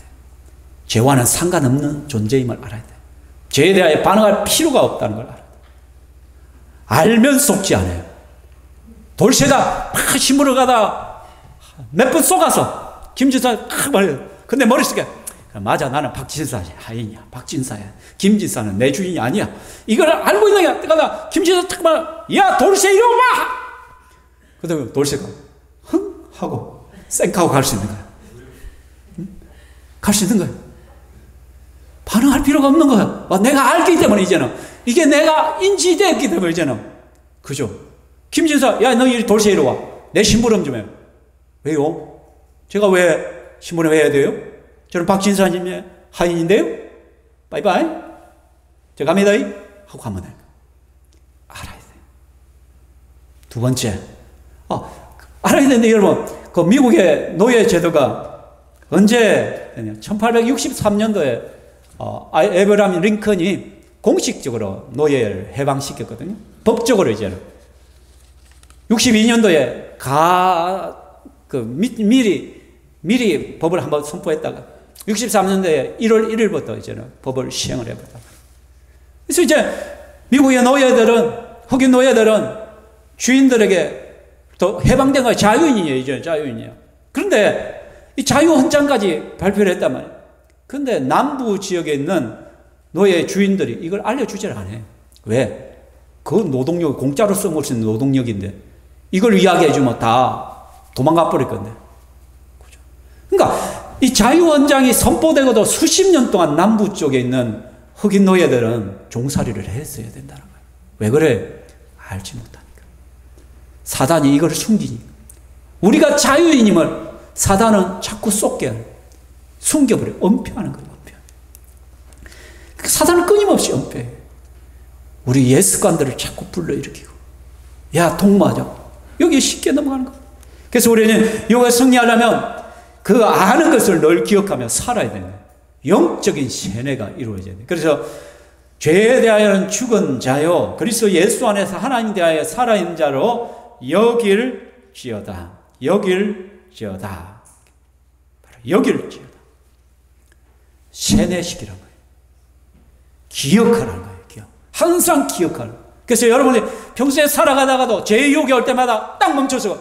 죄와는 상관없는 존재임을 알아야 돼. 죄에 대하여 반응할 필요가 없다는 걸 알아야 돼. 알면 속지 않아요. 돌쇠가 막 심으러 가다 몇 번 쏘가서 김진사 막 말해요. 근데 머릿속에 맞아 나는 박진사 하인이야. 박진사야. 김진사는 내 주인이 아니야. 이걸 알고 있는 게 내가 김진사 탁 말 야 돌쇠 이리 와봐. 그다음에 돌쇠가 흥 하고 쌩하고 갈 수 있는 거야. 응? 갈 수 있는 거야. 반응할 필요가 없는 거야. 내가 알기 때문에 이제는 이게 내가 인지되었기 때문에 이제는 그죠? 김진사 야 너 이 돌쇠 이리 와. 내 심부름 좀 해. 왜요? 제가 왜 심부름 해야 돼요? 저는 박진사님의 하인인데요? 바이바이. 제가 갑니다. 하고 가면 돼요. 알아야 돼요. 두 번째. 알아야 되는데 여러분, 그 미국의 노예 제도가 언제 1863년도에 에브라함 링컨이 공식적으로 노예를 해방시켰거든요. 법적으로 이제는. 62년도에 미리 법을 한번 선포했다가 63년도에 1월 1일부터 이제는 법을 시행을 해버렸다. 그래서 이제 미국의 노예들은, 흑인 노예들은 주인들에게 또 해방된 거예요. 자유인이에요. 이제 자유인이에요. 그런데 이 자유헌장까지 발표를 했단 말이에요. 그런데 남부 지역에 있는 노예 주인들이 이걸 알려주질 않아요. 왜? 그 노동력, 공짜로 써먹을 수 있는 노동력인데 이걸 이야기해주면 다 도망가 버릴 건데. 그죠? 그러니까 이 자유헌장이 선포되고도 수십 년 동안 남부 쪽에 있는 흑인 노예들은 종살이를 했어야 된다는 거예요. 왜 그래? 알지 못하니까. 사단이 이걸 숨기니까. 우리가 자유인임을 사단은 자꾸 쏟게 하는, 숨겨버려. 은폐하는 거예요. 은폐. 사단은 끊임없이 은폐해요. 우리 예습관들을 자꾸 불러일으키고 야 동무하자. 여기 쉽게 넘어가는 거예요. 그래서 우리는 이걸 승리하려면 그 아는 것을 늘 기억하며 살아야 되는 거예요. 영적인 세뇌가 이루어져야 돼요. 그래서 죄에 대하여는 죽은 자요 그리스도 예수 안에서 하나님 대하여 살아있는 자로 여길지어다. 여길지어다. 여길지어다. 세뇌시키라는 거예요. 기억하라는 거예요. 기억. 항상 기억하라는 거예요. 그래서 여러분이 평소에 살아가다가도 죄의 유혹이 올 때마다 딱 멈춰서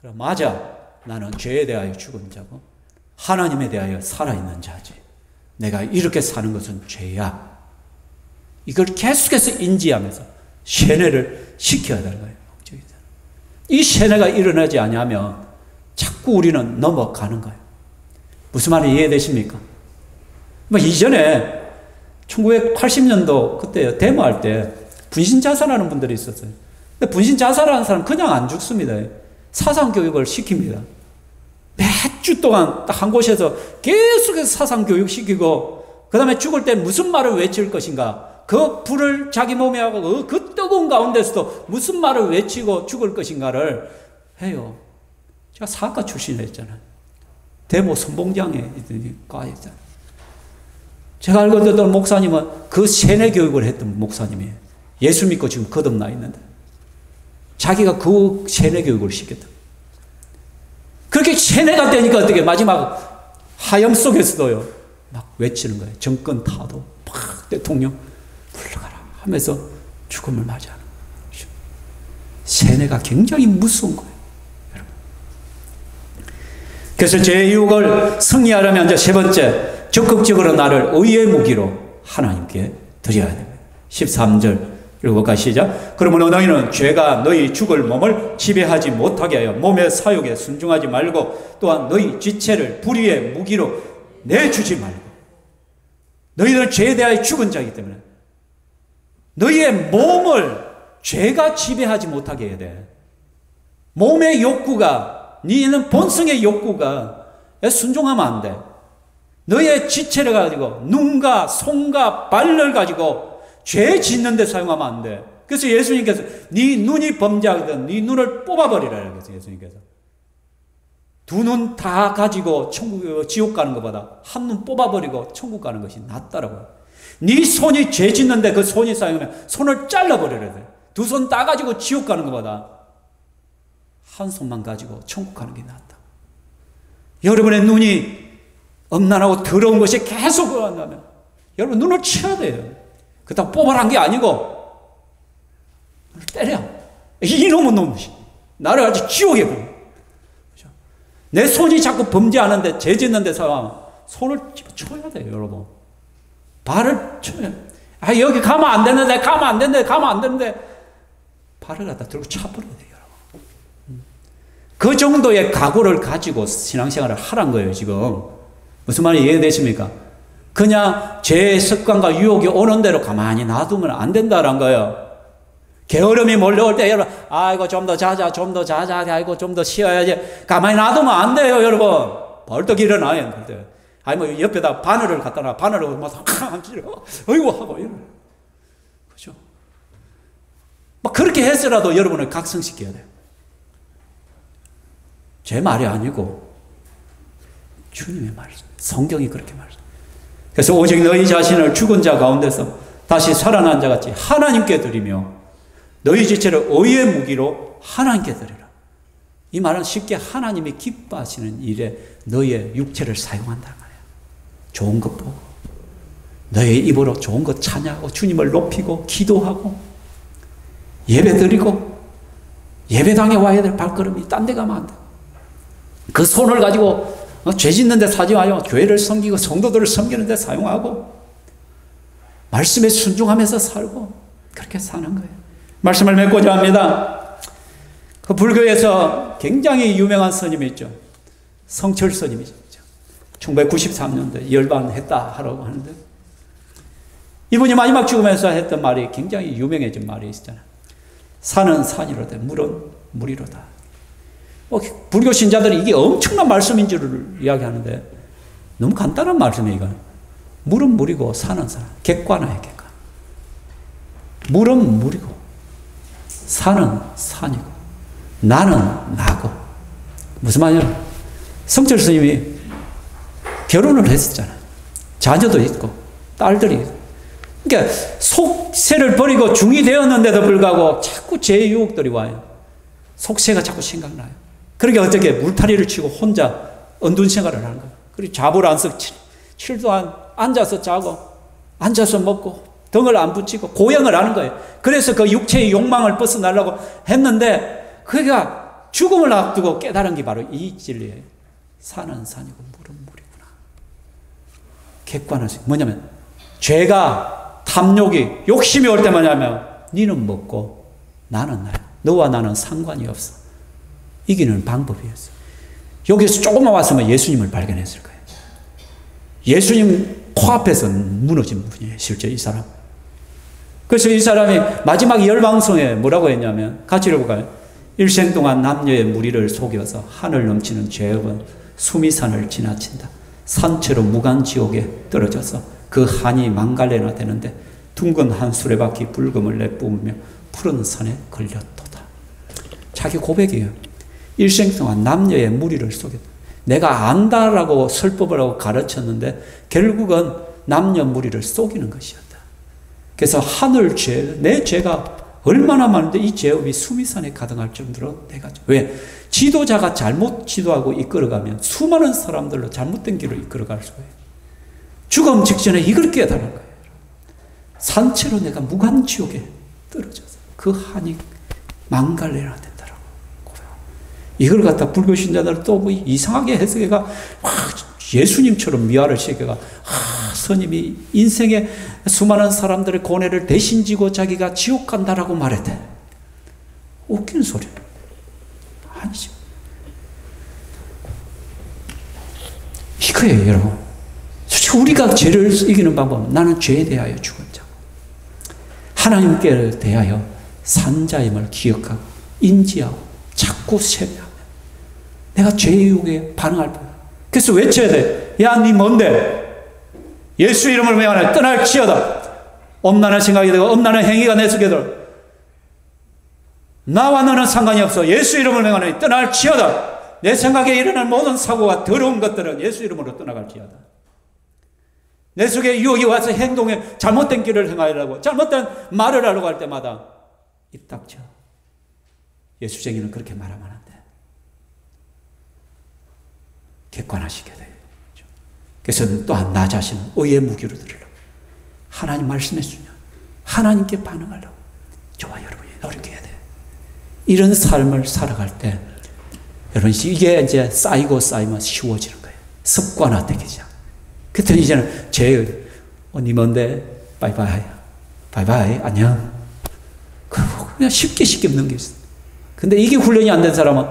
그래 맞아. 나는 죄에 대하여 죽은 자고 하나님에 대하여 살아있는 자지. 내가 이렇게 사는 것은 죄야. 이걸 계속해서 인지하면서 세뇌를 시켜야 되는 거예요. 이 세뇌가 일어나지 않으면 자꾸 우리는 넘어가는 거예요. 무슨 말이 이해되십니까? 뭐 이전에 1980년도 그때 데모할 때 분신 자살하는 분들이 있었어요. 근데 분신 자살하는 사람 그냥 안 죽습니다. 사상교육을 시킵니다. 몇 주 동안 딱 한 곳에서 계속해서 사상교육 시키고 그 다음에 죽을 때 무슨 말을 외칠 것인가? 그 불을 자기 몸에 하고 그 뜨거운 가운데서도 무슨 말을 외치고 죽을 것인가를 해요. 제가 사학과 출신이었잖아요. 대모 선봉장에 과였잖아요. 제가 알고 있던 목사님은 그 세뇌 교육을 했던 목사님이에요. 예수 믿고 지금 거듭나 있는데 자기가 그 세뇌 교육을 시켰다. 그렇게 세뇌가 되니까 어떻게 마지막 하염 속에서도요 막 외치는 거예요. 정권 타도 막 대통령 물러가라 하면서 죽음을 맞이하는 거죠. 세뇌가 굉장히 무서운 거예요. 여러분. 그래서 제6을 승리하려면 이제 세 번째, 적극적으로 나를 의의 무기로 하나님께 드려야 됩니다. 13절 읽어볼까 시작. 그러므로 너희는 죄가 너희 죽을 몸을 지배하지 못하게 하여 몸의 사욕에 순종하지 말고 또한 너희 지체를 불의의 무기로 내주지 말고. 너희들은 죄에 대하여 죽은 자이기 때문에 너희의 몸을 죄가 지배하지 못하게 해야 돼. 몸의 욕구가, 너희는 본성의 욕구가 순종하면 안 돼. 너희의 지체를 가지고 눈과 손과 발을 가지고 죄 짓는 데 사용하면 안 돼. 그래서 예수님께서 네 눈이 범죄하거든 네 눈을 뽑아버리라 그래서 예수님께서 두 눈 다 가지고 지옥 가는 것보다 한 눈 뽑아버리고 천국 가는 것이 낫다라고요. 네 손이 죄 짓는데 그 손이 사용하면 손을 잘라버려야 돼. 두 손 다 가지고 지옥 가는 것보다 한 손만 가지고 천국 가는 게 낫다. 여러분의 눈이 엄난하고 더러운 것이 계속 그런다면 여러분 눈을 쳐야 돼요. 그렇다고 뽑아란 게 아니고 때려. 이놈은 놈 나를 아주 지옥에 보내. 내 손이 자꾸 범죄하는데 죄 짓는데 사람 손을 쳐야 돼요. 여러분 발을 쳐야 돼요. 아 여기 가면 안 되는데 가면 안 되는데 가면 안 되는데 발을 갖다 들고 차버려야 돼요. 여러분 그 정도의 각오를 가지고 신앙생활을 하란 거예요. 지금 무슨 말이 이해되십니까? 그냥 죄의 습관과 유혹이 오는 대로 가만히 놔두면 안 된다는 거예요. 게으름이 몰려올 때 여러분 아이고 좀 더 자자 좀 더 자자 아이고 좀 더 쉬어야지 가만히 놔두면 안 돼요. 여러분 벌떡 일어나요. 그때 아니 뭐 옆에다 바늘을 갖다 놔 바늘을 막 찔러 어이구 하고 이러 그죠? 막 그렇게 해서라도 여러분을 각성시켜야 돼요. 제 말이 아니고 주님의 말씀 성경이 그렇게 말씀. 그래서 오직 너희 자신을 죽은 자 가운데서 다시 살아난 자같이 하나님께 드리며 너희 지체를 의의 무기로 하나님께 드리라. 이 말은 쉽게 하나님이 기뻐하시는 일에 너희의 육체를 사용한다는 거예요. 좋은 것 보고 너의 입으로 좋은 것 찬양하고 주님을 높이고 기도하고 예배 드리고 예배당에 와야 될 발걸음이 딴 데 가면 안 돼. 그 손을 가지고 죄 짓는 데 사지 마요. 교회를 섬기고 성도들을 섬기는 데 사용하고 말씀에 순종하면서 살고 그렇게 사는 거예요. 말씀을 맺고자 합니다. 그 불교에서 굉장히 유명한 스님이 있죠. 성철 스님이죠. 1993년도에 열반했다 하라고 하는데 이분이 마지막 죽으면서 했던 말이 굉장히 유명해진 말이 있잖아요. 산은 산이로다 물은 물이로다. 불교 신자들이 이게 엄청난 말씀인 줄을 이야기하는데 너무 간단한 말씀이에요. 이건. 물은 물이고 산은 산. 객관화해 객관. 물은 물이고 산은 산이고 나는 나고. 무슨 말이냐? 성철 스님이 결혼을 했었잖아요. 자녀도 있고 딸들이 있고. 그러니까 속세를 버리고 중이 되었는데도 불구하고 자꾸 죄의 유혹들이 와요. 속세가 자꾸 생각나요. 그러니까 어떻게 물타리를 치고 혼자 언둔 생활을 하는 거예요. 그리고 잡을 안 써, 칠도 안, 앉아서 자고, 앉아서 먹고, 등을 안 붙이고, 고행을 하는 거예요. 그래서 그 육체의 욕망을 벗어나려고 했는데, 그가 죽음을 앞두고 깨달은 게 바로 이 진리예요. 산은 산이고, 물은 물이구나. 객관을, 뭐냐면, 죄가, 탐욕이, 욕심이 올 때 뭐냐면, 니는 먹고, 나는 나야. 너와 나는 상관이 없어. 이기는 방법이었어요. 여기서 조금만 왔으면 예수님을 발견했을 거예요. 예수님 코앞에서 무너진 분이에요. 실제 이 사람. 그래서 이 사람이 마지막 열방성에 뭐라고 했냐면 같이 읽어볼까요? 일생 동안 남녀의 무리를 속여서 하늘 넘치는 죄업은 수미산을 지나친다. 산채로 무간지옥에 떨어져서 그 한이 망갈래나 되는데 둥근 한 수레바퀴 붉음을 내뿜으며 푸른 산에 걸렸도다. 자기 고백이에요. 일생 동안 남녀의 무리를 속였다. 내가 안다라고 설법을 하고 가르쳤는데 결국은 남녀 무리를 속이는 것이었다. 그래서 하늘 죄, 내 죄가 얼마나 많은데 이 죄업이 수미산에 가득할 정도로 내가 왜? 지도자가 잘못 지도하고 이끌어가면 수많은 사람들로 잘못된 길로 이끌어갈 수가 있어요. 죽음 직전에 이걸 깨달은 거예요. 산채로 내가 무간지옥에 떨어져서 그 한이 망갈래나 된다라고. 이걸 갖다 불교 신자들 또 뭐 이상하게 해석해가 예수님처럼 미화를 시켜가 스님이 인생의 수많은 사람들의 고뇌를 대신 지고 자기가 지옥 간다라고 말했대. 웃기는 소리. 아니죠. 이거예요, 여러분. 솔직히 우리가 죄를 이기는 방법은 나는 죄에 대하여 죽은 자. 하나님께 대하여 산자임을 기억하고 인지하고 자꾸 세배하면 내가 죄의 유혹에 반응할 거야. 그래서 외쳐야 돼. 야, 니 뭔데? 예수 이름을 명하네. 떠날지어다. 엄난한 생각이 되고 엄난한 행위가 내 속에 들어. 나와 너는 상관이 없어. 예수 이름을 명하네. 떠날지어다. 내 생각에 일어난 모든 사고와 더러운 것들은 예수 이름으로 떠나갈지어다. 내 속에 유혹이 와서 행동에 잘못된 길을 행하려고 잘못된 말을 하려고 할 때마다 입 닥쳐. 예수쟁이는 그렇게 말하면 안 돼. 객관화시켜야 돼요. 그래서 또한 나 자신은 의의 무기로 들으려고 하나님 말씀해 주냐 하나님께 반응하려고 저와 여러분이 노력해야 돼요. 이런 삶을 살아갈 때 여러분 이게 이제 쌓이고 쌓이면 쉬워지는 거예요. 습관화되기 시작. 그때 이제는 니 뭔데? 바이바이. 바이바이. 안녕. 그냥 쉽게 넘겼어. 근데 이게 훈련이 안 된 사람은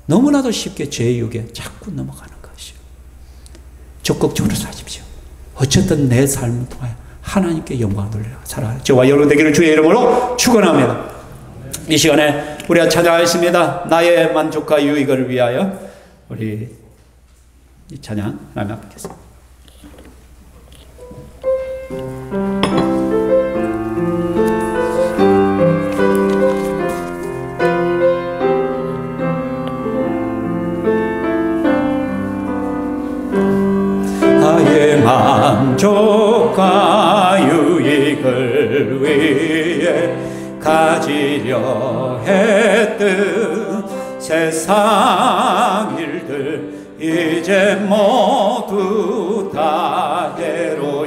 너무나도 쉽게 죄의 유혹에 자꾸 넘어가는 것이요. 적극적으로 사십시오. 어쨌든 내 삶을 통하여 하나님께 영광을 돌려 살아가는 저와 여러분 되기를 주의 이름으로 축원합니다. 이 시간에 우리가 찬양하겠습니다. 나의 만족과 유익을 위하여 우리 이 찬양 하나님 앞에 겠습니다. 나의 만족과 유익을 위해 가지려 했던 세상 일들 이제 모두 다 예로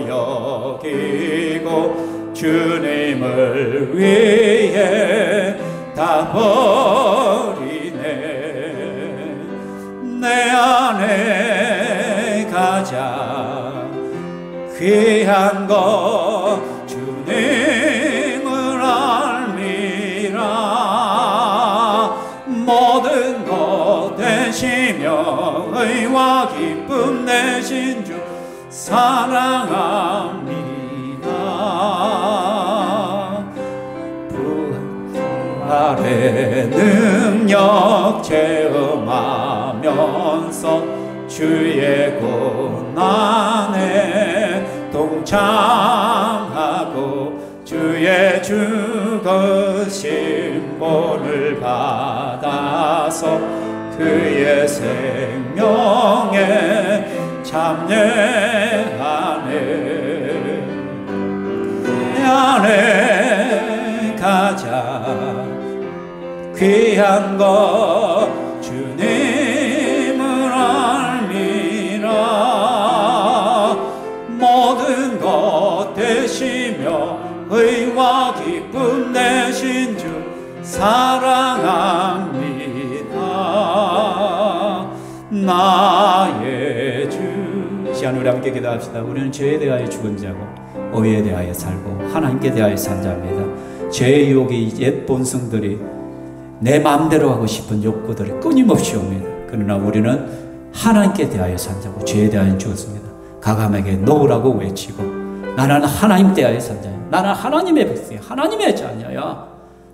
여기고 주님을 위해 다 버리네. 내 안에 가장 귀한 것 주님을 알미라. 모든 것 되시며 의와 기쁨 내신 주 사랑합니다. 부활의 능력 체험하면서 주의 고난에 동참하고 주의 죽으신 본을 받아서 그의 생명에 참여하네. 내 안에 가장 귀한 것 주님을 알미라. 모든 것 되시며 의와 기쁨 내신 주 사랑합니다. 나의 주. 시간 우리 함께 기도합시다. 우리는 죄에 대하여 죽은 자고 의에 대하여 살고 하나님께 대하여 산 자입니다. 죄의 유혹이 옛 본성들이 내 마음대로 하고 싶은 욕구들이 끊임없이 옵니다. 그러나 우리는 하나님께 대하여 산 자고 죄에 대하여 죽었습니다. 가감에게 놓으라고 외치고 나는 하나님 대하여 산 자야. 나는 하나님의 백성이야. 하나님의 자녀야.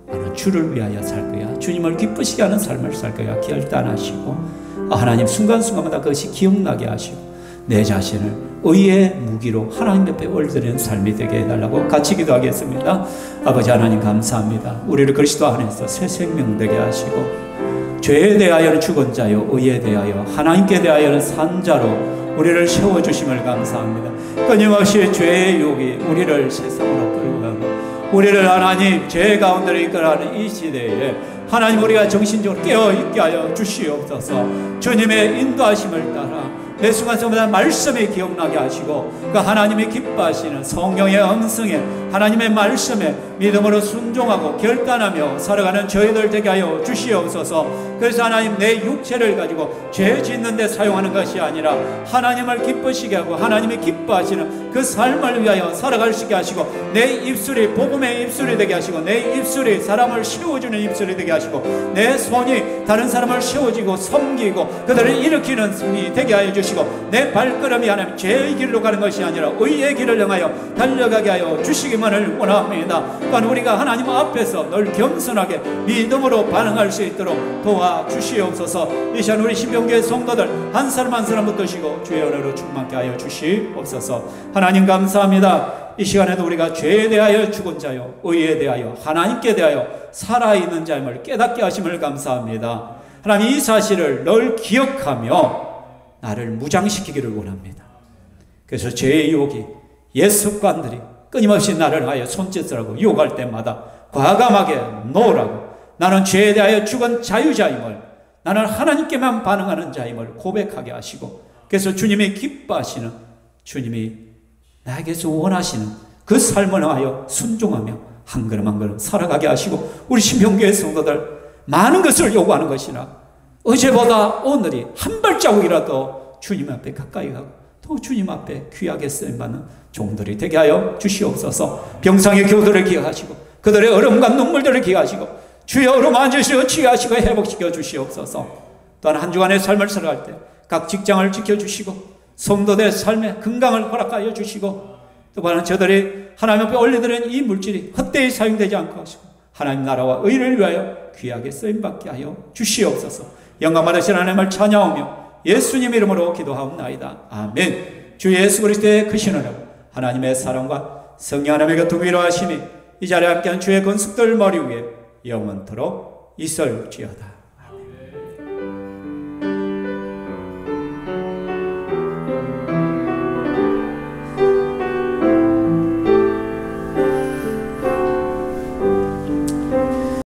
나는 주를 위하여 살 거야. 주님을 기쁘시게 하는 삶을 살 거야. 결단하시고 하나님 순간순간마다 그것이 기억나게 하시고 내 자신을 의의 무기로 하나님 옆에 올드리는 삶이 되게 해달라고 같이 기도하겠습니다. 아버지 하나님 감사합니다. 우리를 그리스도 안에서 새 생명 되게 하시고 죄에 대하여는 죽은 자요 의에 대하여 하나님께 대하여는 산 자로 우리를 세워주심을 감사합니다. 끊임없이 죄의 유혹이 우리를 세상으로 끌고 가고 우리를 하나님 죄 가운데로 이끌어가는 이 시대에 하나님 우리가 정신적으로 깨어있게 하여 주시옵소서. 주님의 인도하심을 따라 매 순간순간 말씀이 기억나게 하시고 그 하나님이 기뻐하시는 성령의 음성에 하나님의 말씀에 믿음으로 순종하고 결단하며 살아가는 저희들 되게 하여 주시옵소서. 그래서 하나님 내 육체를 가지고 죄 짓는 데 사용하는 것이 아니라 하나님을 기쁘시게 하고 하나님이 기뻐하시는 그 삶을 위하여 살아갈 수 있게 하시고 내 입술이 복음의 입술이 되게 하시고 내 입술이 사람을 세워주는 입술이 되게 하시고 내 손이 다른 사람을 세워지고 섬기고 그들을 일으키는 손이 되게 하여 주시고 내 발걸음이 하나님 죄의 길로 가는 것이 아니라 의의 길을 향하여 달려가게 하여 주시기만을 원합니다. 또한 우리가 하나님 앞에서 늘 겸손하게 믿음으로 반응할 수 있도록 도와주시옵소서. 이 시간 우리 신병교회 성도들 한 사람 한 사람 붙드시고 주의 은혜로 충만케 하여 주시옵소서. 하나님 감사합니다. 이 시간에도 우리가 죄에 대하여 죽은 자요 의에 대하여 하나님께 대하여 살아있는 자임을 깨닫게 하심을 감사합니다. 하나님 이 사실을 늘 기억하며 나를 무장시키기를 원합니다. 그래서 죄의 유혹이 옛 습관들이 끊임없이 나를 하여 손짓으라고 유혹할 때마다 과감하게 놓으라고 나는 죄에 대하여 죽은 자유자임을 나는 하나님께만 반응하는 자임을 고백하게 하시고 그래서 주님이 기뻐하시는 주님이 나에게서 원하시는 그 삶을 하여 순종하며 한 걸음 한 걸음 살아가게 하시고 우리 신병교회 성도들 많은 것을 요구하는 것이나 어제보다 오늘이 한 발자국이라도 주님 앞에 가까이 가고 또 주님 앞에 귀하게 쓰임받는 종들이 되게 하여 주시옵소서. 병상의 교도를 기억하시고 그들의 얼음과 눈물들을 기억하시고 주여 어루만지시고 치유하시고 회복시켜 주시옵소서. 또한 한 주간의 삶을 살아갈 때 각 직장을 지켜주시고 성도들의 삶에 건강을 허락하여 주시고 또한 저들이 하나님 앞에 올려드리는 이 물질이 헛되이 사용되지 않고 하시고 하나님 나라와 의를 위하여 귀하게 쓰임받게 하여 주시옵소서. 영광 받으신 하나님을 찬양하며 예수님 이름으로 기도하옵나이다. 아멘. 주 예수 그리스도의 크신 은혜와 하나님의 사랑과 성령 하나님의 교통 위로하심이 이 자리에 함께한 주의 건축들 머리 위에 영원토록 있을지어다.